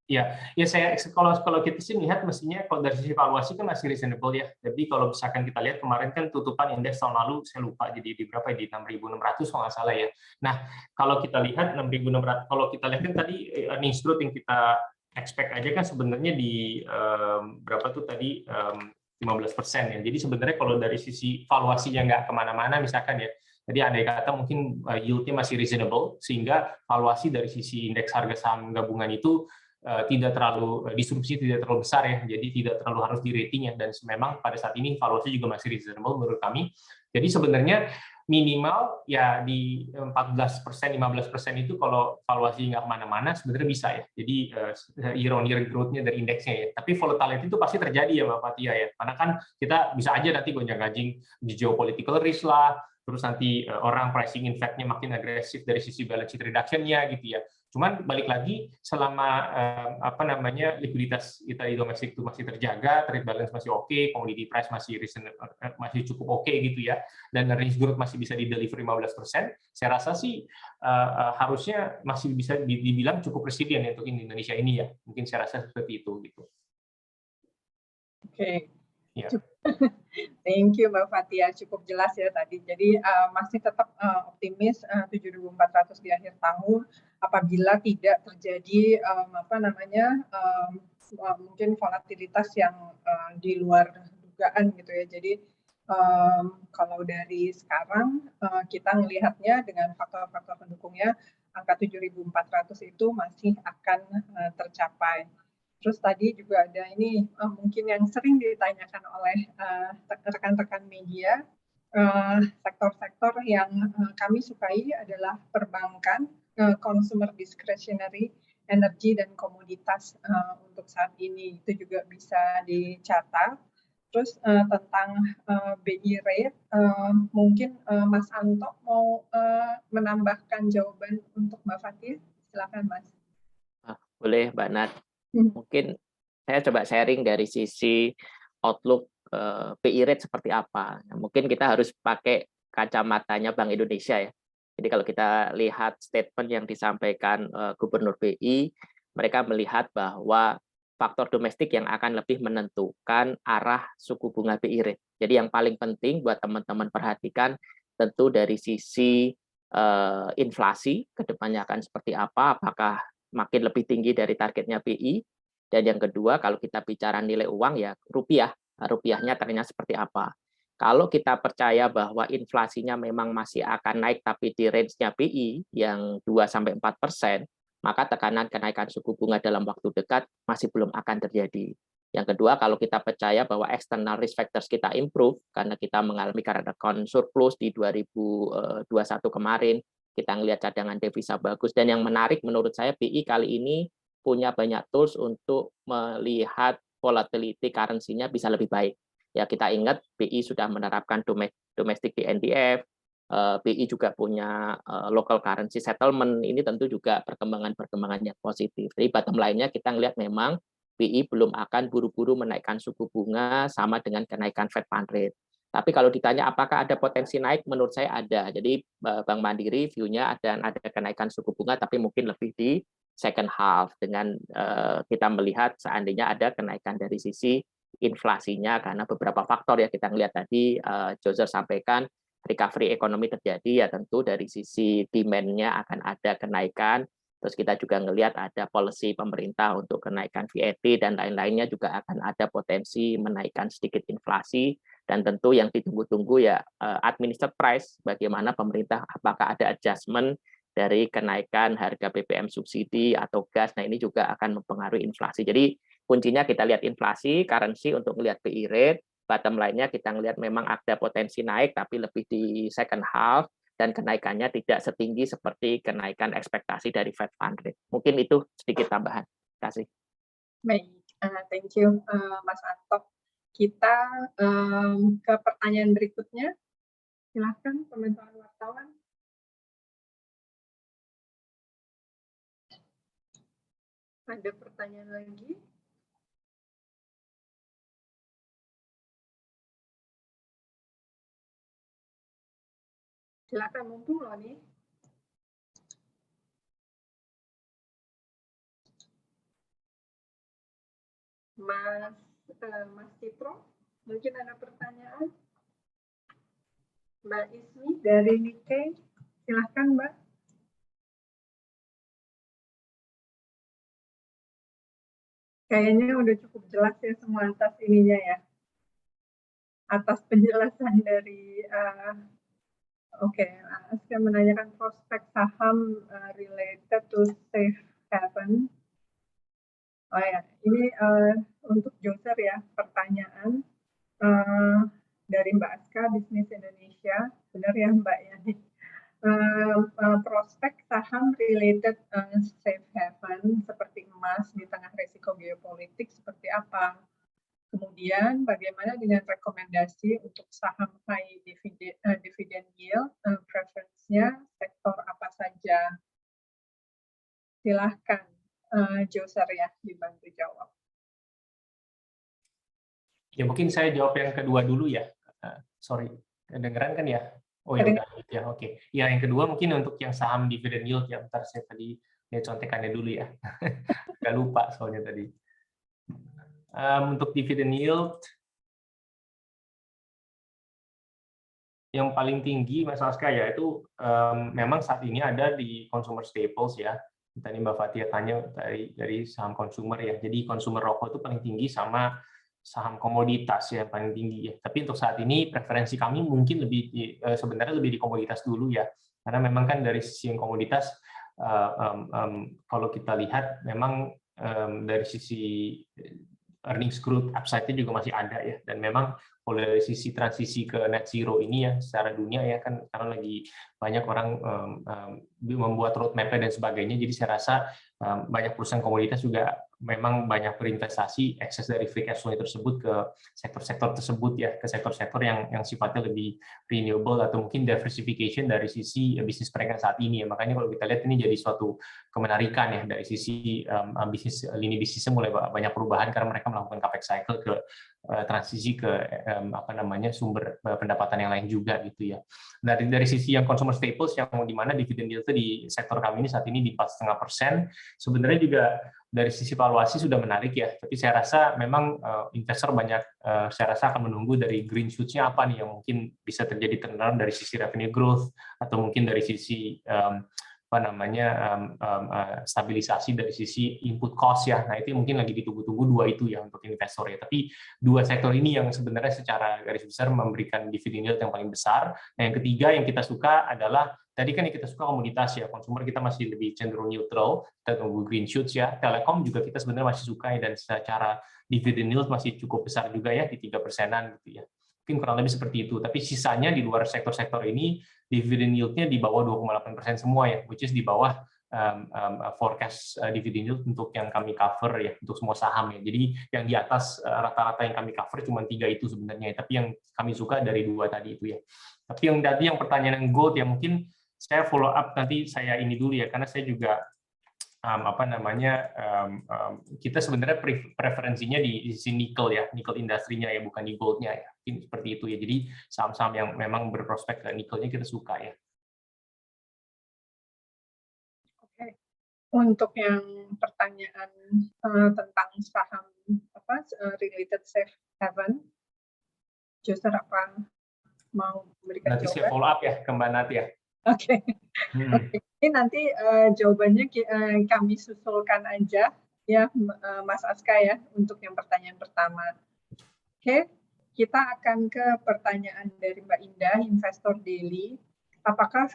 Ya saya kalau kita sih lihat mestinya kalau dari sisi valuasi kan masih reasonable ya. Jadi kalau misalkan kita lihat kemarin kan tutupan indeks tahun lalu saya lupa jadi di berapa di 6.600 kalau nggak salah ya. Nah kalau kita lihat 6.600 kalau kita lihat kan tadi earnings growth yang kita expect aja kan sebenarnya di berapa tuh tadi 15% ya. Jadi sebenarnya kalau dari sisi valuasinya nggak kemana-mana misalkan ya. Jadi andai kata mungkin yield-nya masih reasonable sehingga valuasi dari sisi indeks harga saham gabungan itu tidak terlalu disrupsi tidak terlalu besar ya, jadi tidak terlalu harus di rating ya, dan memang pada saat ini valuasi juga masih reasonable menurut kami. Jadi sebenarnya minimal ya di 14%, 15% itu kalau valuasi nggak kemana-mana sebenarnya bisa ya. Jadi year on year growth-nya dari indeksnya ya. Tapi volatility itu pasti terjadi ya Mbak Fatia ya. Karena kan kita bisa aja nanti gonjang-ganjing di geopolitical risk lah, terus nanti orang pricing in fact-nya makin agresif dari sisi balance sheet reduction-nya gitu ya. Cuman balik lagi selama likuiditas kita di domestik itu masih terjaga, trade balance masih oke, commodity price masih cukup oke gitu ya, dan earnings growth masih bisa di deliver 15%, saya rasa sih harusnya masih bisa dibilang cukup resilient ya untuk Indonesia ini ya. Mungkin saya rasa seperti itu gitu. Oke. Ya. Thank you Mbak Fatia, cukup jelas ya tadi. Jadi masih tetap optimis 7.400 di akhir tahun apabila tidak terjadi mungkin volatilitas yang di luar dugaan gitu ya. Jadi kalau dari sekarang kita melihatnya dengan faktor-faktor pendukungnya angka 7.400 itu masih akan tercapai. Terus tadi juga ada ini mungkin yang sering ditanyakan oleh rekan-rekan media, sektor-sektor yang kami sukai adalah perbankan, consumer discretionary, energi dan komoditas untuk saat ini itu juga bisa dicatat. Terus tentang BI rate, mungkin Mas Anto mau menambahkan jawaban untuk Mbak Fatia, silakan Mas. Boleh Mbak Nat. Mungkin saya coba sharing dari sisi outlook BI rate seperti apa. Nah, mungkin kita harus pakai kacamatanya Bank Indonesia ya. Jadi kalau kita lihat statement yang disampaikan Gubernur BI, mereka melihat bahwa faktor domestik yang akan lebih menentukan arah suku bunga BI rate. Jadi yang paling penting buat teman-teman perhatikan tentu dari sisi inflasi ke depannya akan seperti apa, apakah makin lebih tinggi dari targetnya BI, dan yang kedua kalau kita bicara nilai uang ya rupiahnya trennya seperti apa. Kalau kita percaya bahwa inflasinya memang masih akan naik tapi di range-nya BI yang 2-4%, maka tekanan kenaikan suku bunga dalam waktu dekat masih belum akan terjadi. Yang kedua, kalau kita percaya bahwa external risk factors kita improve karena kita mengalami current account surplus di 2021 kemarin, kita ngelihat cadangan devisa bagus, dan yang menarik menurut saya BI kali ini punya banyak tools untuk melihat volatility currency-nya bisa lebih baik. Ya kita ingat BI sudah menerapkan domestic di NDF, BI juga punya local currency settlement, ini tentu juga perkembangan yang positif. Jadi bottom line-nya kita ngelihat memang BI belum akan buru-buru menaikkan suku bunga sama dengan kenaikan Fed Fund Rate. Tapi kalau ditanya apakah ada potensi naik, menurut saya ada. Jadi Bank Mandiri view-nya ada kenaikan suku bunga, tapi mungkin lebih di second half dengan kita melihat seandainya ada kenaikan dari sisi inflasinya karena beberapa faktor ya kita ngelihat tadi Jozer sampaikan recovery ekonomi terjadi ya tentu dari sisi demand-nya akan ada kenaikan, Terus kita juga ngelihat ada policy pemerintah untuk kenaikan VAT dan lain-lainnya, juga akan ada potensi menaikkan sedikit inflasi. Dan tentu yang ditunggu-tunggu ya administered price, bagaimana pemerintah, apakah ada adjustment dari kenaikan harga BBM subsidi atau gas. Nah ini juga akan mempengaruhi inflasi. Jadi kuncinya kita lihat inflasi, currency untuk melihat BI rate, bottom line-nya kita ngelihat memang ada potensi naik tapi lebih di second half, dan kenaikannya tidak setinggi seperti kenaikan ekspektasi dari Fed Fund Rate. Mungkin itu sedikit tambahan. Terima kasih. Baik, thank you Mas Anto. Kita ke pertanyaan berikutnya. Silakan teman-teman wartawan. Ada pertanyaan lagi? Silakan, mumpung loh nih. Mas Citro, mungkin ada pertanyaan? Mbak Ismi dari Nikkei, silakan Mbak. Kayaknya udah cukup jelas ya semua atas ininya ya. Atas penjelasan dari saya menanyakan prospek saham related to safe haven. Oh ya, ini untuk Joser ya, pertanyaan dari Mbak Aska, Bisnis Indonesia. Benar ya Mbak ya? Prospek saham related safe haven seperti emas di tengah risiko geopolitik seperti apa? Kemudian bagaimana dengan rekomendasi untuk saham high dividend yield, preference-nya sektor apa saja? Silahkan Joser ya, dibantu jawab. Ya mungkin saya jawab yang kedua dulu ya. Sorry, kedengeran kan ya? Oh ya udah, ya oke. Ya yang kedua mungkin untuk yang saham dividend yield ya. Bentar saya tadi contekannya dulu ya. Nggak lupa soalnya tadi. Untuk dividend yield yang paling tinggi Mas Aska ya itu memang saat ini ada di consumer staples ya. Tadi Mbak Fatia tanya dari saham consumer ya. Jadi consumer rokok itu paling tinggi sama saham komoditas ya paling tinggi ya. Tapi untuk saat ini preferensi kami mungkin sebenarnya lebih di komoditas dulu ya. Karena memang kan dari sisi yang komoditas kalau kita lihat memang dari sisi earnings growth upside-nya juga masih ada ya, dan memang kalau dari sisi transisi ke net zero ini ya secara dunia ya kan karena lagi banyak orang membuat roadmap-nya dan sebagainya, jadi saya rasa banyak perusahaan komoditas juga memang banyak berinvestasi ekses dari free cash flow tersebut ke sektor-sektor tersebut ya, ke sektor-sektor yang sifatnya lebih renewable atau mungkin diversification dari sisi bisnis mereka saat ini ya. Makanya kalau kita lihat ini jadi suatu kemenarikan ya dari sisi lini bisnisnya mulai banyak perubahan karena mereka melakukan capex cycle ke transisi ke sumber pendapatan yang lain juga gitu ya. Dari sisi yang consumer staples yang di mana dividen yield di sektor kami ini saat ini di 4,5%, sebenarnya juga dari sisi valuasi sudah menarik ya. Tapi saya rasa memang investor banyak saya rasa akan menunggu dari green shoots-nya apa nih yang mungkin bisa terjadi turnaround dari sisi revenue growth atau mungkin dari sisi stabilisasi dari sisi input cost ya. Nah itu mungkin lagi ditunggu-tunggu dua itu ya untuk investor ya. Tapi dua sektor ini yang sebenarnya secara garis besar memberikan dividen yield yang paling besar. Nah yang ketiga yang kita suka adalah tadi kan yang kita suka komoditas ya, consumer kita masih lebih cenderung neutral, kita tunggu green shoots ya. Telekom juga kita sebenarnya masih suka ya, dan secara dividen yield masih cukup besar juga ya di 3%-an gitu ya. Mungkin kurang lebih seperti itu. Tapi sisanya di luar sektor-sektor ini dividend yield-nya di bawah 2,8% semua ya, which is di bawah forecast dividend yield untuk yang kami cover ya, untuk semua saham ya. Jadi yang di atas rata-rata yang kami cover cuma 3 itu sebenarnya, tapi yang kami suka dari 2 tadi itu ya. Tapi yang tadi yang pertanyaan yang gold ya mungkin saya follow up nanti saya ini dulu ya, karena saya juga kita sebenarnya preferensinya di sisi nikel ya, nikel industrinya ya, bukan di goldnya ya, seperti itu ya. Jadi saham-saham yang memang berprospek ke nikelnya kita suka ya. Oke, untuk yang pertanyaan tentang saham related safe haven, Joser apa mau memberikan nanti jawaban? saya follow up ya ke Mbak Natia. Oke. Oke. Ini nanti jawabannya kami susulkan aja ya, Mas Aska ya, untuk yang pertanyaan pertama. Oke, kita akan ke pertanyaan dari Mbak Indah, Investor Daily. Apakah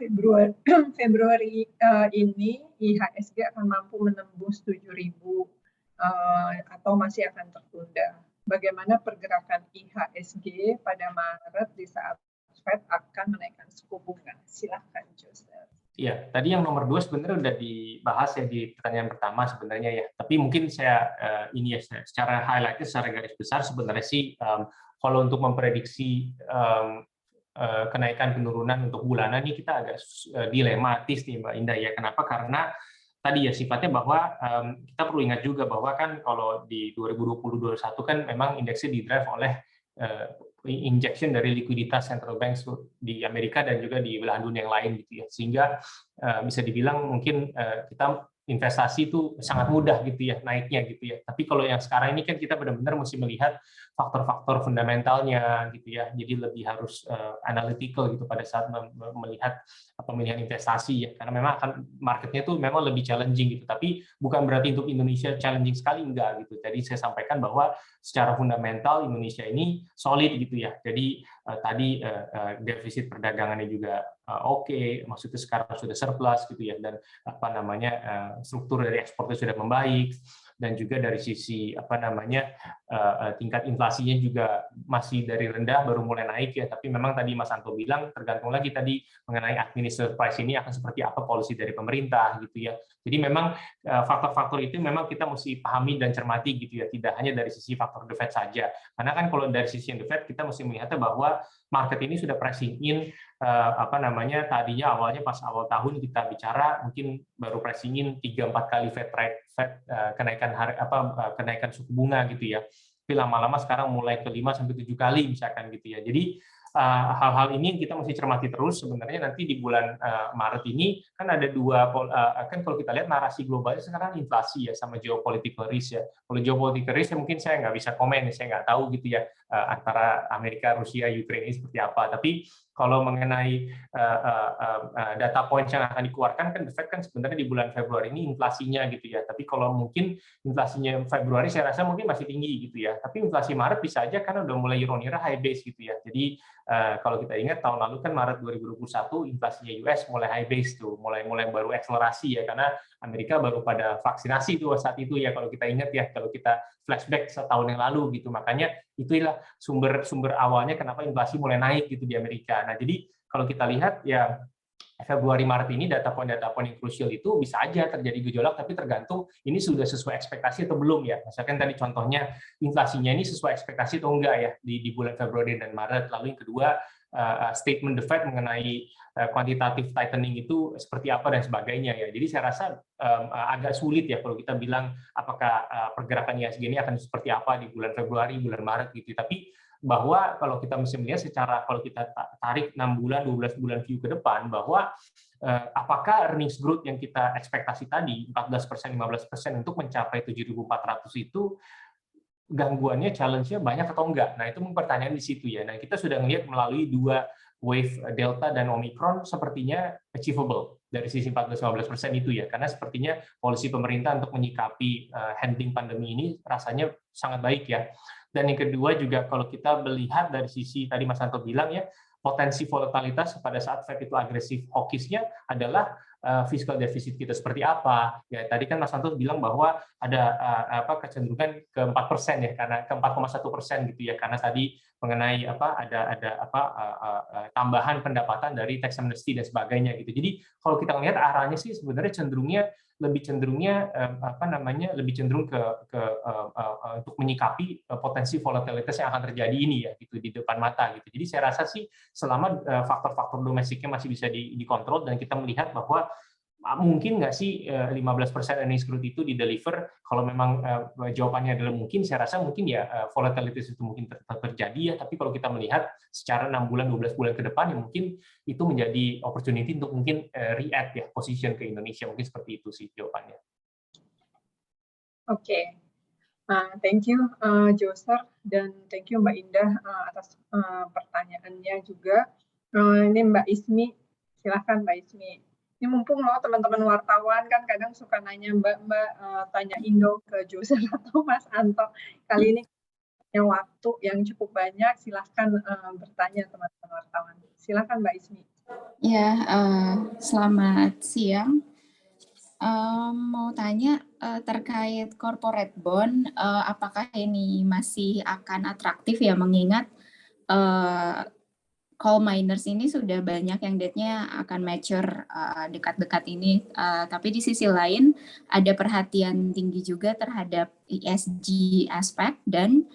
Februari ini IHSG akan mampu menembus 7.000 atau masih akan tertunda? Bagaimana pergerakan IHSG pada Maret di saat Fed akan menaikkan suku bunga? Silakan, Joseph. Iya, tadi yang nomor 2 sebenarnya udah dibahas ya di pertanyaan pertama sebenarnya ya. Tapi mungkin saya ini ya secara highlight-nya secara garis besar sebenarnya sih kalau untuk memprediksi kenaikan penurunan untuk bulanan ini kita agak dilematis nih Mbak Indah ya. Kenapa? Karena tadi ya sifatnya bahwa kita perlu ingat juga bahwa kan kalau di 2020-2021 kan memang indeksnya didrive oleh injection dari likuiditas central banks di Amerika dan juga di belahan dunia yang lain gitu ya, sehingga bisa dibilang mungkin kita investasi itu sangat mudah gitu ya naiknya gitu ya. Tapi kalau yang sekarang ini kan kita benar-benar mesti melihat faktor-faktor fundamentalnya gitu ya. Jadi lebih harus analytical gitu pada saat melihat pemilihan investasi ya. Karena memang akan marketnya itu memang lebih challenging gitu. Tapi bukan berarti untuk Indonesia challenging sekali, enggak gitu. Jadi saya sampaikan bahwa secara fundamental Indonesia ini solid gitu ya. Jadi tadi defisit perdagangannya juga oke, maksudnya sekarang sudah surplus gitu ya, dan apa namanya struktur dari ekspornya sudah membaik, dan juga dari sisi apa namanya tingkat inflasinya juga masih dari rendah baru mulai naik ya. Tapi memang tadi Mas Anto bilang tergantung lagi tadi mengenai administered price ini akan seperti apa polisi dari pemerintah gitu ya. Jadi memang faktor-faktor itu memang kita mesti pahami dan cermati gitu ya, tidak hanya dari sisi faktor the Fed saja. Karena kan kalau dari sisi the Fed kita mesti melihatnya bahwa market ini sudah pricing in apa namanya tadinya awalnya pas awal tahun kita bicara mungkin baru pricing in 3-4 kali Fed kenaikan kenaikan suku bunga gitu ya. Tapi lama-lama sekarang mulai ke 5-7 kali misalkan gitu ya. Jadi hal-hal ini kita mesti cermati terus. Sebenarnya nanti di bulan Maret ini kan ada dua kan kalau kita lihat narasi globalnya sekarang inflasi ya sama geopolitical risk ya. Kalau geopolitical risk ya mungkin saya nggak bisa komen, saya nggak tahu gitu ya antara Amerika, Rusia, Ukraina ini seperti apa. Tapi kalau mengenai data points yang akan dikeluarkan kan The Fed kan sebenarnya di bulan Februari ini inflasinya gitu ya. Tapi kalau mungkin inflasinya Februari saya rasa mungkin masih tinggi gitu ya. Tapi inflasi Maret bisa aja karena udah mulai year-on-year high base gitu ya. Jadi kalau kita ingat tahun lalu kan Maret 2021 inflasinya US mulai high base tuh, mulai baru akselerasi ya karena Amerika baru pada vaksinasi tuh saat itu ya kalau kita ingat ya, kalau kita flashback setahun yang lalu gitu. Makanya itulah sumber awalnya kenapa inflasi mulai naik gitu di Amerika. Nah, jadi kalau kita lihat ya Februari Maret ini data poin yang krusial itu bisa aja terjadi gejolak, tapi tergantung ini sudah sesuai ekspektasi atau belum ya. Misalkan tadi contohnya inflasinya ini sesuai ekspektasi atau enggak ya di bulan Februari dan Maret. Lalu yang kedua statement the Fed mengenai quantitative tightening itu seperti apa dan sebagainya ya. Jadi saya rasa agak sulit ya kalau kita bilang apakah pergerakan IHSG ini akan seperti apa di bulan Februari, bulan Maret gitu. Tapi bahwa kalau kita mesti melihat secara kalau kita tarik 6 bulan, 12 bulan view ke depan, bahwa apakah earnings growth yang kita ekspektasi tadi 14%, 15% untuk mencapai 7.400 itu gangguannya, challenge-nya banyak atau enggak? Nah, itu pertanyaan di situ ya. Nah, kita sudah melihat melalui dua wave Delta dan Omicron sepertinya achievable dari sisi 14-15% itu ya, karena sepertinya polisi pemerintah untuk menyikapi handling pandemi ini rasanya sangat baik ya. Dan yang kedua juga kalau kita melihat dari sisi tadi Mas Anto bilang ya, potensi volatilitas pada saat Fed itu agresif hawkish-nya adalah fiscal deficit kita seperti apa. Ya tadi kan Mas Anto bilang bahwa ada kecenderungan ke 4% ya, karena ke 4,1% gitu ya, karena tadi mengenai ada tambahan pendapatan dari tax amnesty dan sebagainya gitu. Jadi kalau kita melihat arahnya sih sebenarnya lebih cenderung untuk menyikapi potensi volatilitas yang akan terjadi ini ya gitu di depan mata gitu. Jadi saya rasa sih selama faktor-faktor domestiknya masih bisa dikontrol dan kita melihat bahwa mungkin nggak sih 15% earnings growth itu di-deliver, kalau memang jawabannya adalah mungkin, saya rasa mungkin ya volatilitas itu mungkin tetap terjadi ya, tapi kalau kita melihat secara 6 bulan, 12 bulan ke depan, ya mungkin itu menjadi opportunity untuk mungkin re-add ya, position ke Indonesia, mungkin seperti itu sih jawabannya. Oke. Thank you, Joser, dan thank you Mbak Indah atas pertanyaannya juga. Ini Mbak Ismi, Silahkan Mbak Ismi. Ini mumpung loh teman-teman wartawan kan kadang suka nanya Mbak tanya Indo ke Jurusan atau Mas Anto. Kali ini punya waktu yang cukup banyak, silahkan bertanya teman-teman wartawan. Silahkan Mbak Ismi. Ya, selamat siang. Mau tanya terkait corporate bond, apakah ini masih akan atraktif ya mengingat coal miners ini sudah banyak yang date-nya akan mature dekat-dekat ini. Tapi di sisi lain ada perhatian tinggi juga terhadap ESG aspek dan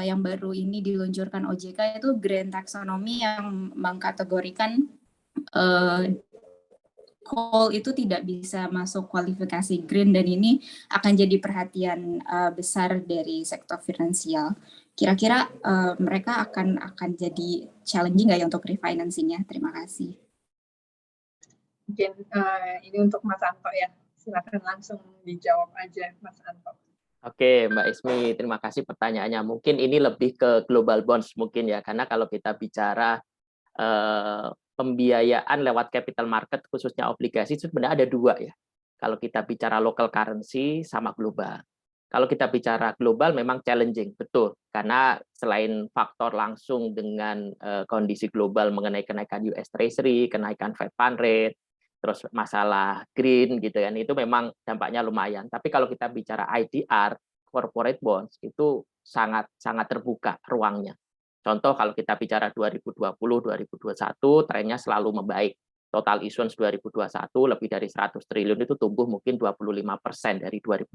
yang baru ini diluncurkan OJK itu green taxonomy yang mengkategorikan coal itu tidak bisa masuk kualifikasi green dan ini akan jadi perhatian besar dari sektor finansial. Kira-kira mereka akan jadi challenging nggak ya untuk refinancing-nya? Terima kasih. Mungkin ini untuk Mas Anto ya. Silakan langsung dijawab aja Mas Anto. Oke, Mbak Ismi, terima kasih pertanyaannya. Mungkin ini lebih ke global bonds mungkin ya, karena kalau kita bicara pembiayaan lewat capital market khususnya obligasi itu sebenarnya ada dua ya. Kalau kita bicara local currency sama global. Kalau kita bicara global memang challenging, betul. Karena selain faktor langsung dengan kondisi global mengenai kenaikan US Treasury, kenaikan Fed Fund Rate, terus masalah green gitu kan, itu memang dampaknya lumayan. Tapi kalau kita bicara IDR, corporate bonds, itu sangat terbuka ruangnya. Contoh kalau kita bicara 2020-2021, trennya selalu membaik. Total issuance 2021 lebih dari 100 triliun itu tumbuh mungkin 25% dari 2020.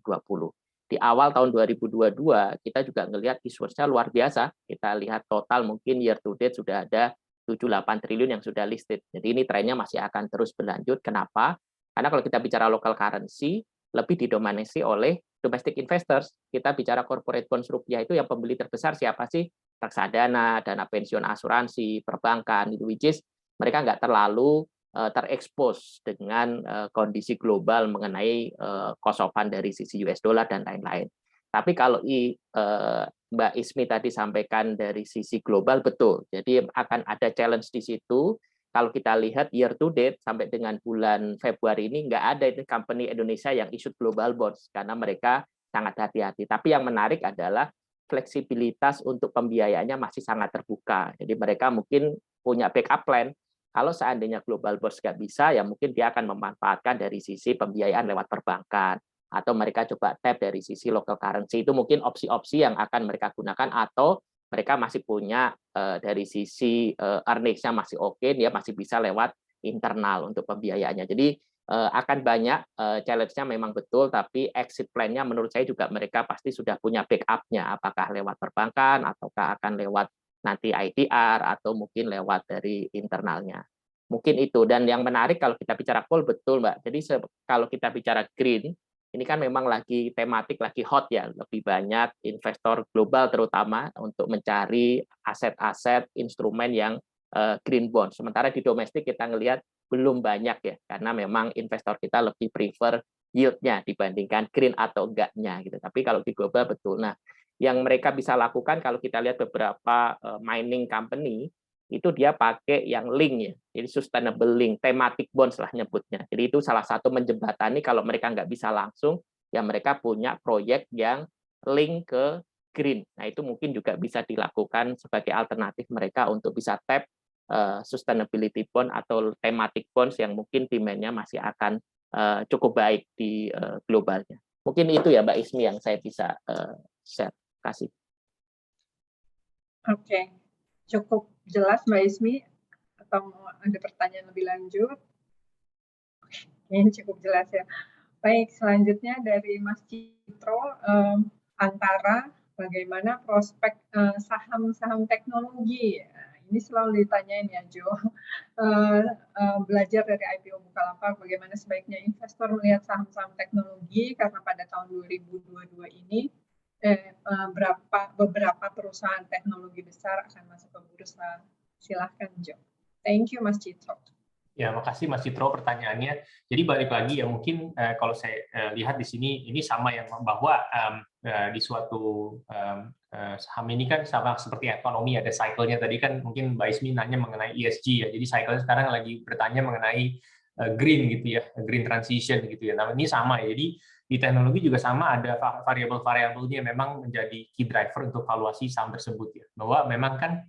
Di awal tahun 2022 kita juga ngelihat issuance-nya luar biasa. Kita lihat total mungkin year to date sudah ada 78 triliun yang sudah listed. Jadi ini trennya masih akan terus berlanjut. Kenapa? Karena kalau kita bicara local currency lebih didominasi oleh domestic investors. Kita bicara corporate bonds rupiah itu yang pembeli terbesar siapa sih? Reksadana, dana pensiun asuransi, perbankan, itu which is mereka nggak terlalu terekspos dengan kondisi global mengenai cost of fund dari sisi US dollar dan lain-lain. Tapi kalau Mbak Ismi tadi sampaikan dari sisi global, betul. Jadi akan ada challenge di situ. Kalau kita lihat year to date sampai dengan bulan Februari ini nggak ada itu company Indonesia yang issue global bonds karena mereka sangat hati-hati. Tapi yang menarik adalah fleksibilitas untuk pembiayaannya masih sangat terbuka. Jadi mereka mungkin punya backup plan. Kalau seandainya global bonds nggak bisa, ya mungkin dia akan memanfaatkan dari sisi pembiayaan lewat perbankan. Atau mereka coba tap dari sisi local currency. Itu mungkin opsi-opsi yang akan mereka gunakan. Atau mereka masih punya dari sisi earnings-nya masih oke, dia masih bisa lewat internal untuk pembiayaannya. Jadi akan banyak challenge-nya memang betul, tapi exit plan-nya menurut saya juga mereka pasti sudah punya backup-nya. Apakah lewat perbankan, ataukah akan lewat nanti IDR atau mungkin lewat dari internalnya. Mungkin itu. Dan yang menarik kalau kita bicara coal, betul Mbak. Jadi kalau kita bicara green, ini kan memang lagi tematik, lagi hot ya. Lebih banyak investor global terutama untuk mencari aset-aset instrumen yang green bond. Sementara di domestik kita ngelihat belum banyak ya, karena memang investor kita lebih prefer yield-nya dibandingkan green atau enggaknya gitu. Tapi kalau di global betul. Nah, yang mereka bisa lakukan kalau kita lihat beberapa mining company itu dia pakai yang link ya, jadi sustainable link, thematic bonds lah nyebutnya. Jadi itu salah satu menjembatani kalau mereka nggak bisa langsung, ya mereka punya proyek yang link ke green. Nah itu mungkin juga bisa dilakukan sebagai alternatif mereka untuk bisa tap sustainability bond atau thematic bonds yang mungkin demand-nya masih akan cukup baik di globalnya. Mungkin itu ya Mbak Ismi yang saya bisa share. Kasih. Oke, cukup jelas Mbak Ismi, atau mau ada pertanyaan lebih lanjut? Ini cukup jelas ya. Baik, selanjutnya dari Mas Citro, Antara, bagaimana prospek saham-saham teknologi? Ini selalu ditanyain ya Jo. Belajar dari IPO Bukalapak, bagaimana sebaiknya investor melihat saham-saham teknologi, karena pada tahun 2022 ini beberapa perusahaan teknologi besar akan masuk ke bursa. Silahkan Jo. Thank you Mas Citro. Ya, makasih Mas Citro pertanyaannya. Jadi balik lagi ya, mungkin kalau saya lihat di sini ini sama yang bahwa di suatu saham ini kan sama seperti ekonomi, ada cycle-nya. Tadi kan mungkin Mbak Ismi nanya mengenai ESG ya. Jadi cycle-nya sekarang lagi bertanya mengenai green gitu ya, green transition gitu ya. Nah, ini sama ya. Jadi di teknologi juga sama, ada variabel-variabelnya memang menjadi key driver untuk valuasi saham tersebut ya. Bahwa memang kan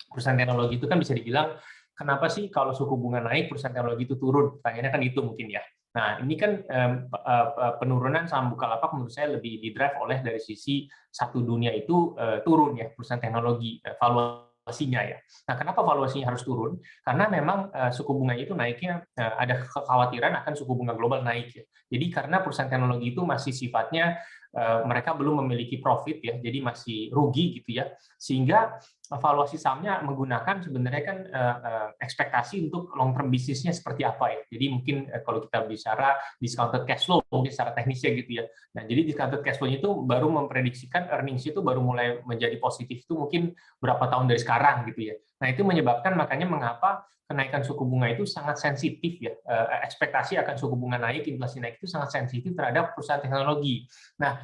perusahaan teknologi itu kan bisa dibilang, kenapa sih kalau suku bunga naik perusahaan teknologi itu turun? Pertanyaannya kan itu mungkin ya. Nah, ini kan penurunan saham Bukalapak menurut saya lebih di-drive oleh dari sisi satu dunia itu turun ya, perusahaan teknologi, valuasinya ya. Nah, kenapa valuasinya harus turun? Karena memang suku bunga itu naiknya, ada kekhawatiran akan suku bunga global naik ya. Jadi karena perusahaan teknologi itu masih sifatnya mereka belum memiliki profit ya, jadi masih rugi gitu ya, sehingga valuasi sahamnya menggunakan sebenarnya kan ekspektasi untuk long term bisnisnya seperti apa ya. Jadi mungkin kalau kita bicara discounted cash flow mungkin secara teknisnya gitu ya. Nah, jadi discounted cash flow itu baru memprediksikan earnings itu baru mulai menjadi positif itu mungkin berapa tahun dari sekarang gitu ya. Nah, itu menyebabkan makanya mengapa kenaikan suku bunga itu sangat sensitif ya. Ekspektasi akan suku bunga naik, inflasi naik itu sangat sensitif terhadap perusahaan teknologi. Nah,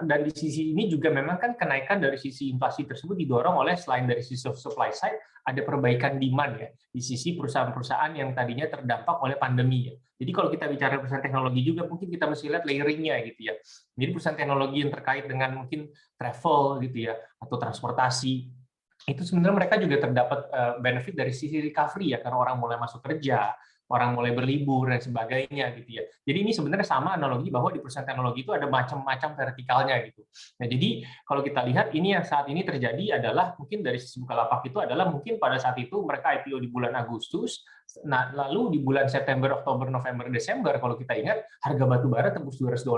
dan di sisi ini juga memang kan kenaikan dari sisi inflasi tersebut didorong oleh selain dari sisi supply side, ada perbaikan demand ya di sisi perusahaan-perusahaan yang tadinya terdampak oleh pandemi ya. Jadi kalau kita bicara perusahaan teknologi juga mungkin kita mesti lihat layering-nya gitu ya. Jadi perusahaan teknologi yang terkait dengan mungkin travel gitu ya atau transportasi itu sebenarnya mereka juga terdapat benefit dari sisi recovery ya, karena orang mulai masuk kerja, orang mulai berlibur dan sebagainya gitu ya. Jadi ini sebenarnya sama analogi bahwa di perusahaan teknologi itu ada macam-macam vertikalnya gitu. Nah, jadi kalau kita lihat ini yang saat ini terjadi adalah mungkin dari sisi Bukalapak itu adalah mungkin pada saat itu mereka IPO di bulan Agustus, nah lalu di bulan September, Oktober, November, Desember kalau kita ingat harga batu bara tembus $200.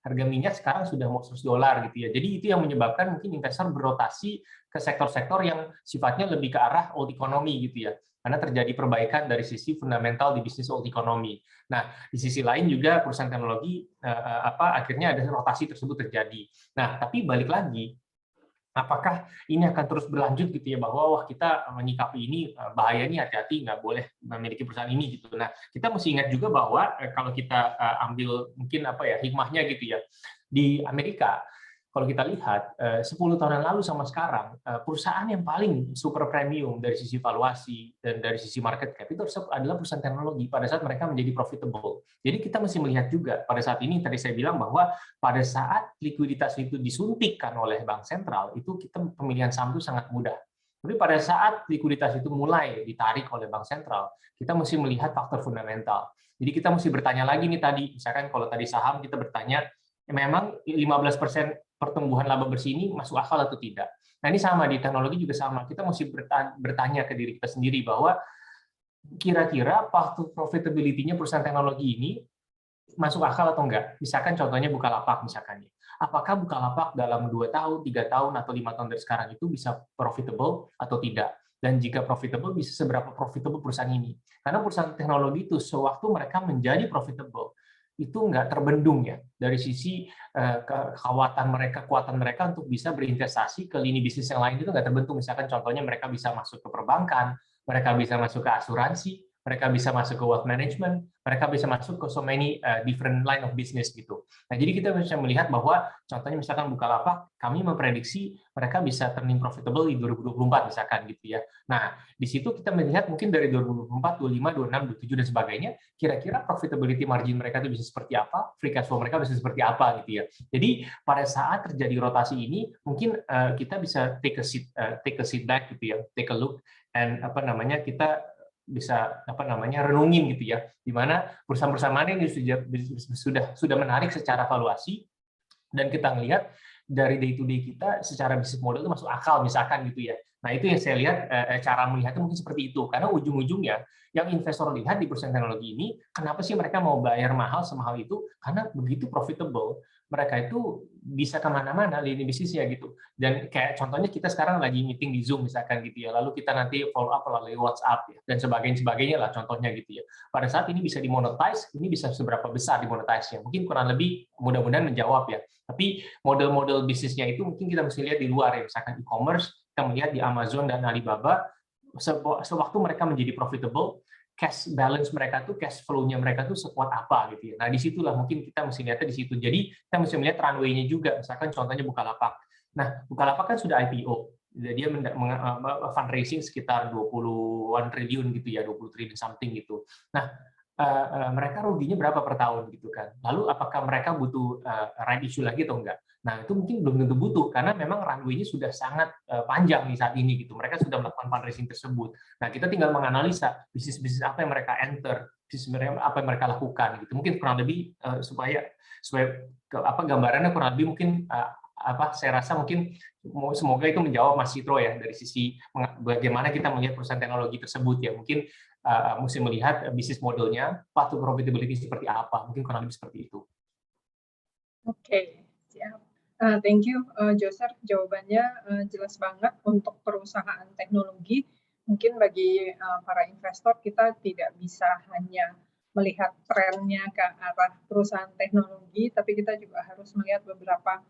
Harga minyak sekarang sudah mau $100 gitu ya. Jadi itu yang menyebabkan mungkin investor berotasi ke sektor-sektor yang sifatnya lebih ke arah old economy gitu ya. Karena terjadi perbaikan dari sisi fundamental di bisnis old economy. Nah, di sisi lain juga perusahaan teknologi akhirnya ada rotasi tersebut terjadi. Nah, tapi balik lagi, apakah ini akan terus berlanjut gitu ya, bahwa wah kita menyikapi ini bahaya nih, hati-hati nggak boleh memiliki perusahaan ini gitu. Nah, kita mesti ingat juga bahwa kalau kita ambil mungkin hikmahnya gitu ya, di Amerika kalau kita lihat 10 tahun yang lalu sama sekarang, perusahaan yang paling super premium dari sisi valuasi dan dari sisi market cap itu adalah perusahaan teknologi pada saat mereka menjadi profitable. Jadi kita mesti melihat juga pada saat ini, tadi saya bilang bahwa pada saat likuiditas itu disuntikkan oleh bank sentral, itu kita pemilihan saham itu sangat mudah. Tapi pada saat likuiditas itu mulai ditarik oleh bank sentral, kita mesti melihat faktor fundamental. Jadi kita mesti bertanya lagi nih tadi, misalkan kalau tadi saham kita bertanya, memang 15% pertumbuhan laba bersih ini masuk akal atau tidak. Nah, ini sama di teknologi juga sama. Kita mesti bertanya ke diri kita sendiri bahwa kira-kira waktu profitability-nya perusahaan teknologi ini masuk akal atau enggak. Misalkan contohnya Bukalapak misalkan. Apakah Bukalapak dalam 2 tahun, 3 tahun, atau 5 tahun dari sekarang itu bisa profitable atau tidak? Dan jika profitable, bisa seberapa profitable perusahaan ini? Karena perusahaan teknologi itu sewaktu mereka menjadi profitable, itu nggak terbendung ya dari sisi kekuatan mereka untuk bisa berinvestasi ke lini bisnis yang lain itu nggak terbendung. Misalkan contohnya mereka bisa masuk ke perbankan, mereka bisa masuk ke asuransi, mereka bisa masuk ke wealth management, mereka bisa masuk ke so many different line of business gitu. Nah, jadi kita bisa melihat bahwa contohnya misalkan Bukalapak, kami memprediksi mereka bisa turning profitable di 2024 misalkan gitu ya. Nah, di situ kita melihat mungkin dari 2024, 25, 26, 27 dan sebagainya, kira-kira profitability margin mereka itu bisa seperti apa, free cash flow mereka bisa seperti apa gitu ya. Jadi pada saat terjadi rotasi ini, mungkin kita bisa take a seat back gitu ya, take a look and kita bisa renungin gitu ya, di mana perusahaan-perusahaan mana ini sudah menarik secara valuasi dan kita ngelihat dari day to day kita secara bisnis model itu masuk akal misalkan gitu ya. Nah, itu yang saya lihat cara melihatnya mungkin seperti itu, karena ujung-ujungnya yang investor lihat di perusahaan teknologi ini, kenapa sih mereka mau bayar mahal semahal itu? Karena begitu profitable, mereka itu bisa kemana-mana lini bisnisnya gitu. Dan kayak contohnya kita sekarang lagi meeting di Zoom misalkan gitu ya, lalu kita nanti follow up melalui WhatsApp ya, dan sebagainya lah contohnya gitu ya. Pada saat ini bisa dimonetize, ini bisa seberapa besar dimonetize-nya? Mungkin kurang lebih mudah-mudahan menjawab ya. Tapi model-model bisnisnya itu mungkin kita mesti lihat di luar ya, misalkan e-commerce, kita melihat di Amazon dan Alibaba, sewaktu mereka menjadi profitable, cash balance mereka tuh, cash flow-nya mereka tuh sekuat apa gitu ya. Nah, disitulah mungkin kita mesti lihatnya di situ. Jadi kita mesti melihat runway-nya juga. Misalkan contohnya Bukalapak. Nah, Bukalapak kan sudah IPO. Dia fundraising sekitar 20-an triliun gitu ya, 20 triliun something gitu. Nah, mereka ruginya berapa per tahun gitu kan. Lalu apakah mereka butuh right issue lagi atau enggak? Nah, itu mungkin belum tentu butuh karena memang runway-nya sudah sangat panjang nih saat ini gitu. Mereka sudah melakukan fundraising tersebut. Nah, kita tinggal menganalisa bisnis-bisnis apa yang mereka enter, bisnis apa yang mereka lakukan gitu. Mungkin kurang lebih supaya gambarannya kurang lebih mungkin saya rasa mungkin semoga itu menjawab Mas Citro ya dari sisi bagaimana kita melihat perusahaan teknologi tersebut ya. Mungkin mesti melihat bisnis modelnya, path to profitability seperti apa. Mungkin kurang lebih seperti itu. Oke, siap. Thank you, Joser. Jawabannya jelas banget untuk perusahaan teknologi. Mungkin bagi para investor, kita tidak bisa hanya melihat trennya ke arah perusahaan teknologi, tapi kita juga harus melihat beberapa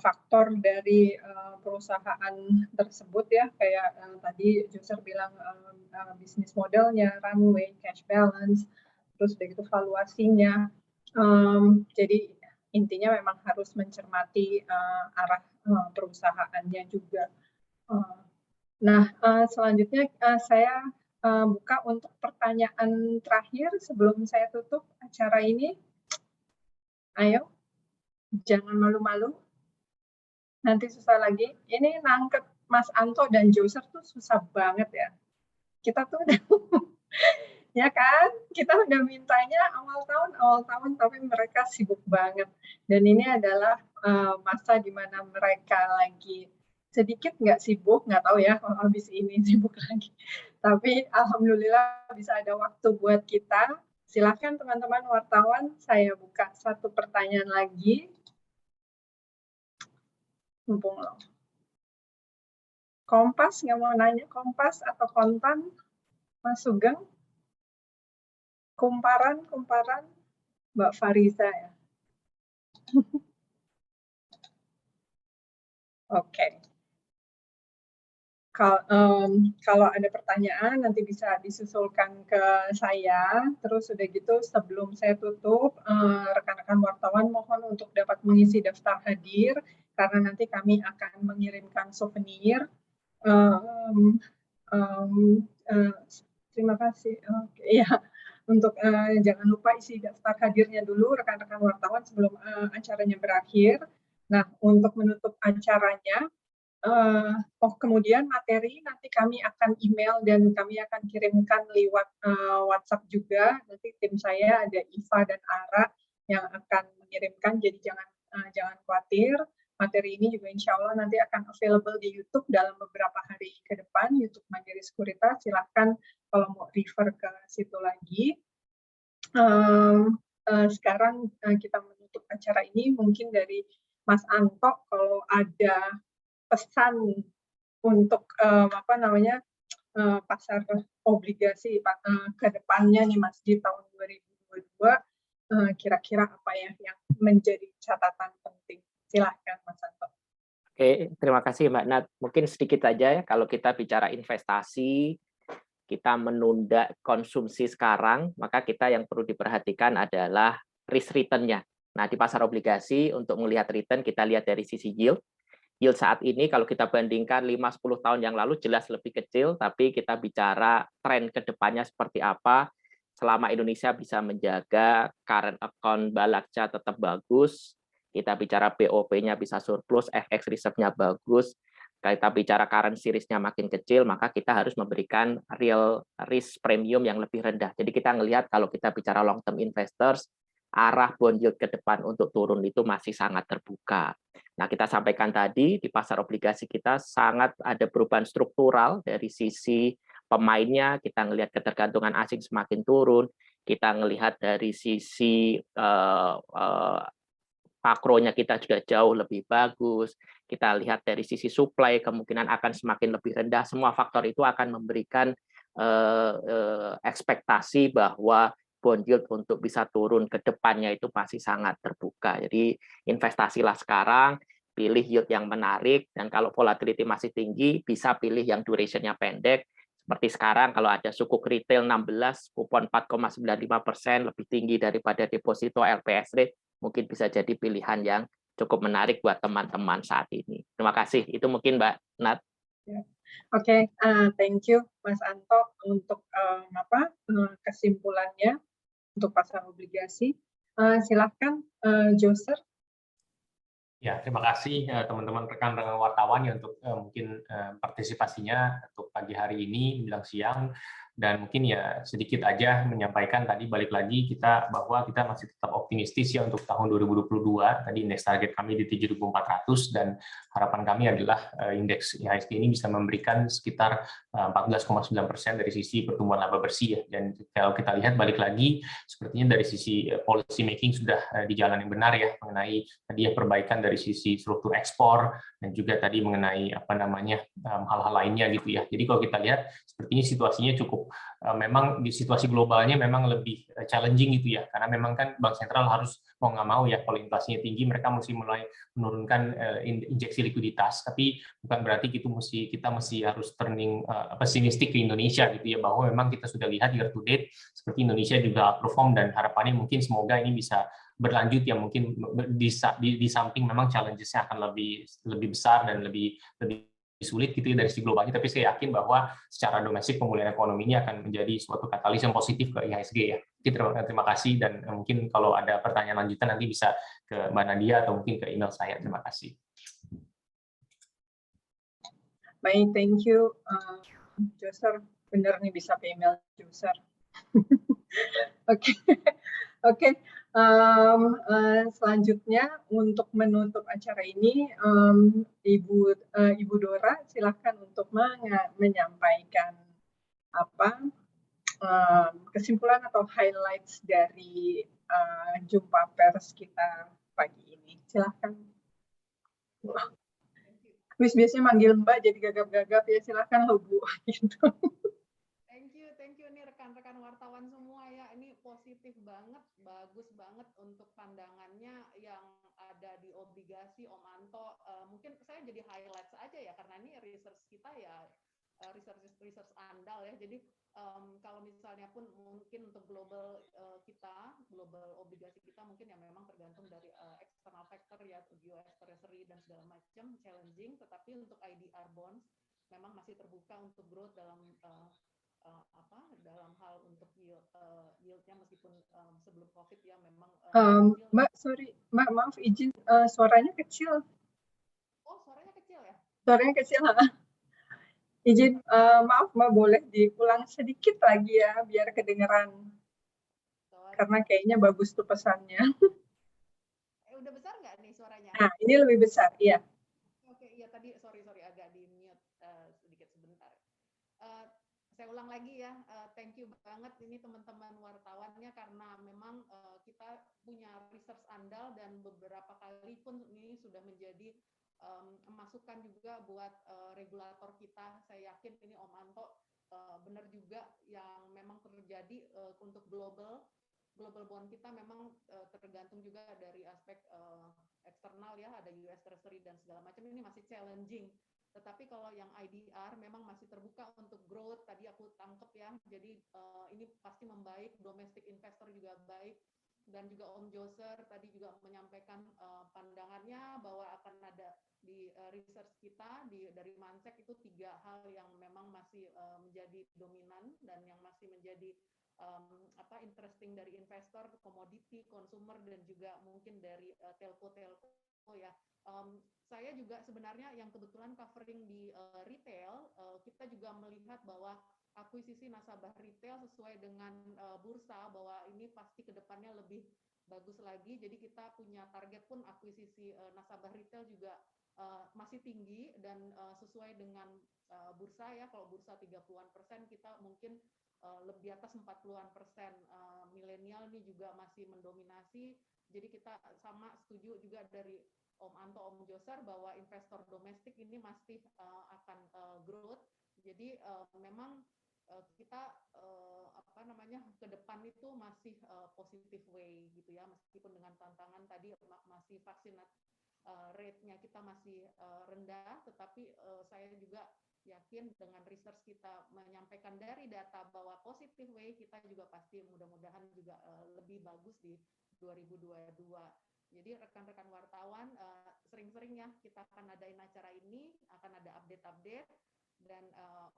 faktor dari perusahaan tersebut ya, kayak tadi Joser bilang bisnis modelnya, runway, cash balance, terus begitu valuasinya. Jadi intinya memang harus mencermati arah perusahaannya juga. Nah, selanjutnya saya buka untuk pertanyaan terakhir sebelum saya tutup acara ini. Ayo, jangan malu-malu. Nanti susah lagi. Ini nangkep Mas Anto dan Joser tuh susah banget ya. Kita tuh ya kan, kita udah mintanya awal tahun, tapi mereka sibuk banget. Dan ini adalah masa di mana mereka lagi sedikit nggak sibuk, nggak tahu ya kalau habis ini sibuk lagi. Tapi alhamdulillah bisa ada waktu buat kita. Silakan teman-teman wartawan, saya buka satu pertanyaan lagi. Mumpung loh. Kompas nggak mau nanya, Kompas atau Kontan, Mas Sugeng? Kumparan, Mbak Fariza ya. Oke. Kalau ada pertanyaan nanti bisa disusulkan ke saya. Terus udah gitu sebelum saya tutup, rekan-rekan wartawan mohon untuk dapat mengisi daftar hadir karena nanti kami akan mengirimkan souvenir. Terima kasih. Oke, ya. Untuk jangan lupa isi daftar hadirnya dulu rekan-rekan wartawan sebelum acaranya berakhir. Nah, untuk menutup acaranya, kemudian materi nanti kami akan email dan kami akan kirimkan lewat WhatsApp juga. Nanti tim saya ada Iva dan Ara yang akan mengirimkan, jadi jangan khawatir. Materi ini juga insya Allah nanti akan available di YouTube dalam beberapa hari ke depan, YouTube Mandiri Sekuritas. Silahkan kalau mau refer ke situ lagi. Sekarang kita menutup acara ini, mungkin dari Mas Anto, kalau ada pesan untuk pasar obligasi ke depannya nih Mas di tahun 2022, kira-kira apa ya yang menjadi catatan penting? Silahkan Mas Anto. Oke, terima kasih Mbak Nat. Mungkin sedikit aja ya, kalau kita bicara investasi, kita menunda konsumsi sekarang, maka kita yang perlu diperhatikan adalah risk return-nya. Nah, di pasar obligasi, untuk melihat return, kita lihat dari sisi yield. Yield saat ini, kalau kita bandingkan 5-10 tahun yang lalu, jelas lebih kecil, tapi kita bicara tren ke depannya seperti apa, selama Indonesia bisa menjaga current account balance tetap bagus, kita bicara BOP-nya bisa surplus, FX reserve-nya bagus, kita bicara currency risk-nya makin kecil, maka kita harus memberikan real risk premium yang lebih rendah. Jadi kita melihat kalau kita bicara long term investors, arah bond yield ke depan untuk turun itu masih sangat terbuka. Nah, kita sampaikan tadi di pasar obligasi kita sangat ada perubahan struktural dari sisi pemainnya, kita melihat ketergantungan asing semakin turun, kita melihat dari sisi makronya kita juga jauh lebih bagus, kita lihat dari sisi supply kemungkinan akan semakin lebih rendah, semua faktor itu akan memberikan ekspektasi bahwa bond yield untuk bisa turun ke depannya itu masih sangat terbuka. Jadi investasilah sekarang, pilih yield yang menarik, dan kalau volatility masih tinggi, bisa pilih yang duration-nya pendek, Seperti sekarang kalau ada sukuk retail 16, kupon 4,95% lebih tinggi daripada deposito LPS rate, mungkin bisa jadi pilihan yang cukup menarik buat teman-teman saat ini. Terima kasih. Itu mungkin Mbak Nat. Oke, thank you Mas Anto untuk kesimpulannya untuk pasar obligasi. Silahkan Joser. Ya, terima kasih teman-teman rekan-rekan wartawan ya untuk mungkin partisipasinya untuk pagi hari ini menjelang siang, dan mungkin ya sedikit aja menyampaikan tadi balik lagi bahwa kita masih tetap optimistis ya untuk tahun 2022. Tadi indeks target kami di 7.400 dan harapan kami adalah indeks IHSG ini bisa memberikan sekitar 14,9% dari sisi pertumbuhan laba bersih ya. Dan kalau kita lihat balik lagi sepertinya dari sisi policy making sudah di jalan yang benar ya, mengenai tadi ya perbaikan dari sisi struktur ekspor dan juga tadi mengenai hal-hal lainnya gitu ya. Jadi kalau kita lihat sepertinya situasinya cukup memang di situasi globalnya memang lebih challenging gitu ya, karena memang kan bank sentral harus mau nggak mau ya, kalau inflasinya tinggi mereka mesti mulai menurunkan injeksi likuiditas, tapi bukan berarti kita mesti harus turning pesimistik ke Indonesia gitu ya, bahwa memang kita sudah lihat year to date seperti Indonesia juga outperform, dan harapannya mungkin semoga ini bisa berlanjut ya, mungkin di samping memang challenges-nya akan lebih besar dan lebih sulit gitu ya dari segi globalnya, tapi saya yakin bahwa secara domestik pemulihan ekonomi ini akan menjadi suatu katalis yang positif ke IHSG ya. Terima kasih, dan mungkin kalau ada pertanyaan lanjutan nanti bisa ke Mbak Nadia atau mungkin ke email saya. Terima kasih. Baik, thank you Joser. Benar nih bisa ke email Joser. Oke. Oke. Selanjutnya untuk menutup acara ini, Ibu Dora silakan untuk menyampaikan kesimpulan atau highlights dari jumpa pers kita pagi ini. Silakan. Biasanya manggil Mbak jadi gagap-gagap ya, silakan loh Bu. Gitu. Thank you nih rekan-rekan wartawan semua ya. Ini positif banget, bagus banget untuk pandangannya yang ada di obligasi Om Anto. Mungkin saya jadi highlights aja ya, karena ini research kita ya research andal ya. Jadi kalau misalnya pun mungkin untuk global global obligasi kita mungkin ya memang tergantung dari external factor ya, US Treasury dan segala macam challenging. Tetapi untuk IDR bonds memang masih terbuka untuk growth dalam hal untuk yieldnya, meskipun sebelum COVID ya memang Mbak, sorry, Mbak, maaf izin, suaranya kecil. Oh, suaranya kecil ya? Suaranya kecil, izin, maaf Mbak, boleh diulang sedikit lagi ya, biar kedengeran. Karena kayaknya bagus tuh pesannya. Udah besar nggak nih suaranya? Nah, ini lebih besar, iya. Oke, iya tadi sorry agak di mute sedikit sebentar. Saya ulang lagi ya, thank you banget ini teman-teman wartawannya, karena memang kita punya research andal dan beberapa kali pun ini sudah menjadi masukan juga buat regulator kita. Saya yakin ini Om Anto benar juga yang memang terjadi untuk global bond kita memang tergantung juga dari aspek eksternal ya, ada US Treasury dan segala macam, ini masih challenging. Tetapi kalau yang IDR memang masih terbuka untuk growth, tadi aku tangkep ya, jadi ini pasti membaik, domestic investor juga baik, dan juga Om Joser tadi juga menyampaikan pandangannya bahwa akan ada di research kita dari Mansek itu 3 hal yang memang masih menjadi dominan dan yang masih menjadi interesting dari investor, komoditi, consumer, dan juga mungkin dari telco ya. Saya juga sebenarnya yang kebetulan covering di retail, kita juga melihat bahwa akuisisi nasabah retail sesuai dengan bursa, bahwa ini pasti kedepannya lebih bagus lagi. Jadi kita punya target pun akuisisi nasabah retail juga masih tinggi dan sesuai dengan bursa ya. Kalau bursa 30-an%, kita mungkin lebih di atas 40-an%. Milenial ini juga masih mendominasi. Jadi kita sama setuju juga dari Om Anto, Om Joser, bahwa investor domestik ini masih akan growth. Jadi memang kita ke depan itu masih positive way gitu ya, meskipun dengan tantangan tadi masih vaksin rate-nya kita masih rendah, tetapi saya juga yakin dengan research kita menyampaikan dari data bahwa positive way, kita juga pasti mudah-mudahan juga lebih bagus di 2022. Jadi rekan-rekan wartawan sering-sering ya kita akan adain acara ini, akan ada update-update, dan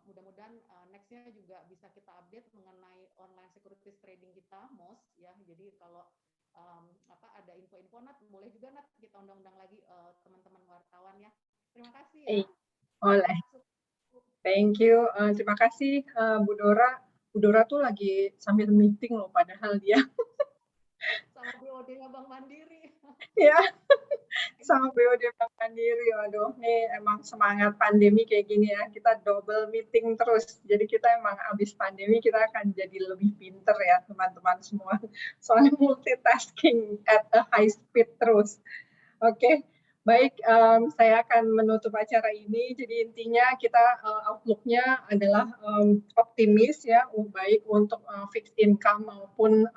mudah-mudahan next-nya juga bisa kita update mengenai online securities trading kita, MOS ya. Jadi kalau ada info-info Nat, boleh juga Nat kita undang-undang lagi teman-teman wartawan ya. Terima kasih ya. Oleh. Thank you. Terima kasih Bu Dora. Bu Dora tuh lagi sambil meeting loh, padahal dia sama BOD-nya Bank Mandiri. ya, sama BOD Bank Mandiri. Waduh, nih emang semangat pandemi kayak gini ya. Kita double meeting terus. Jadi kita emang habis pandemi kita akan jadi lebih pinter ya teman-teman semua. Soalnya multitasking at a high speed terus. Oke. Baik, saya akan menutup acara ini. Jadi intinya kita outlook-nya adalah optimis ya, baik untuk fixed income maupun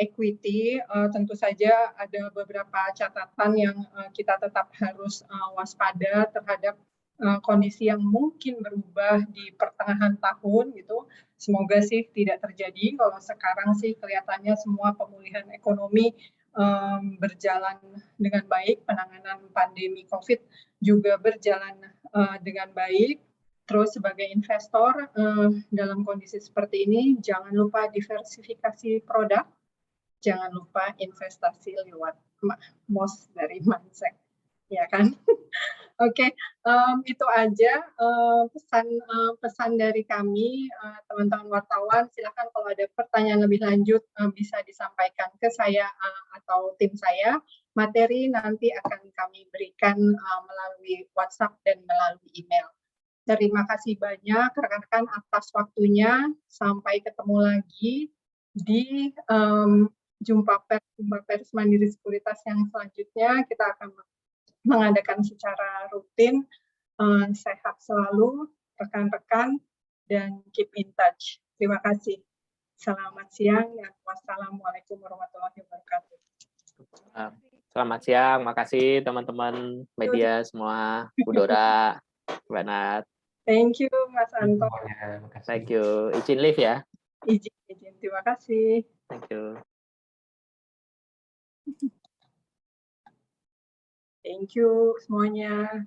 equity. Tentu saja ada beberapa catatan yang kita tetap harus waspada terhadap kondisi yang mungkin berubah di pertengahan tahun gitu. Semoga sih tidak terjadi. Kalau sekarang sih kelihatannya semua pemulihan ekonomi berjalan dengan baik, penanganan pandemi COVID juga berjalan dengan baik. Terus sebagai investor dalam kondisi seperti ini, jangan lupa diversifikasi produk, jangan lupa investasi lewat MOS dari Mansek, ya kan? Oke, itu aja pesan dari kami, teman-teman wartawan. Silakan kalau ada pertanyaan lebih lanjut bisa disampaikan ke saya atau tim saya. Materi nanti akan kami berikan melalui WhatsApp dan melalui email. Terima kasih banyak rekan-rekan atas waktunya. Sampai ketemu lagi di jumpa pers Mandiri Sekuritas yang selanjutnya. Kita akan mengadakan secara rutin. Sehat selalu rekan-rekan dan keep in touch. Terima kasih. Selamat siang dan wassalamualaikum warahmatullahi wabarakatuh. Selamat siang, makasih teman-teman media semua, Bu Dora, Mbak Nat. Thank you Mas Anto. Thank you. Izin live ya. Izin. Terima kasih. Thank you. Thank you semuanya.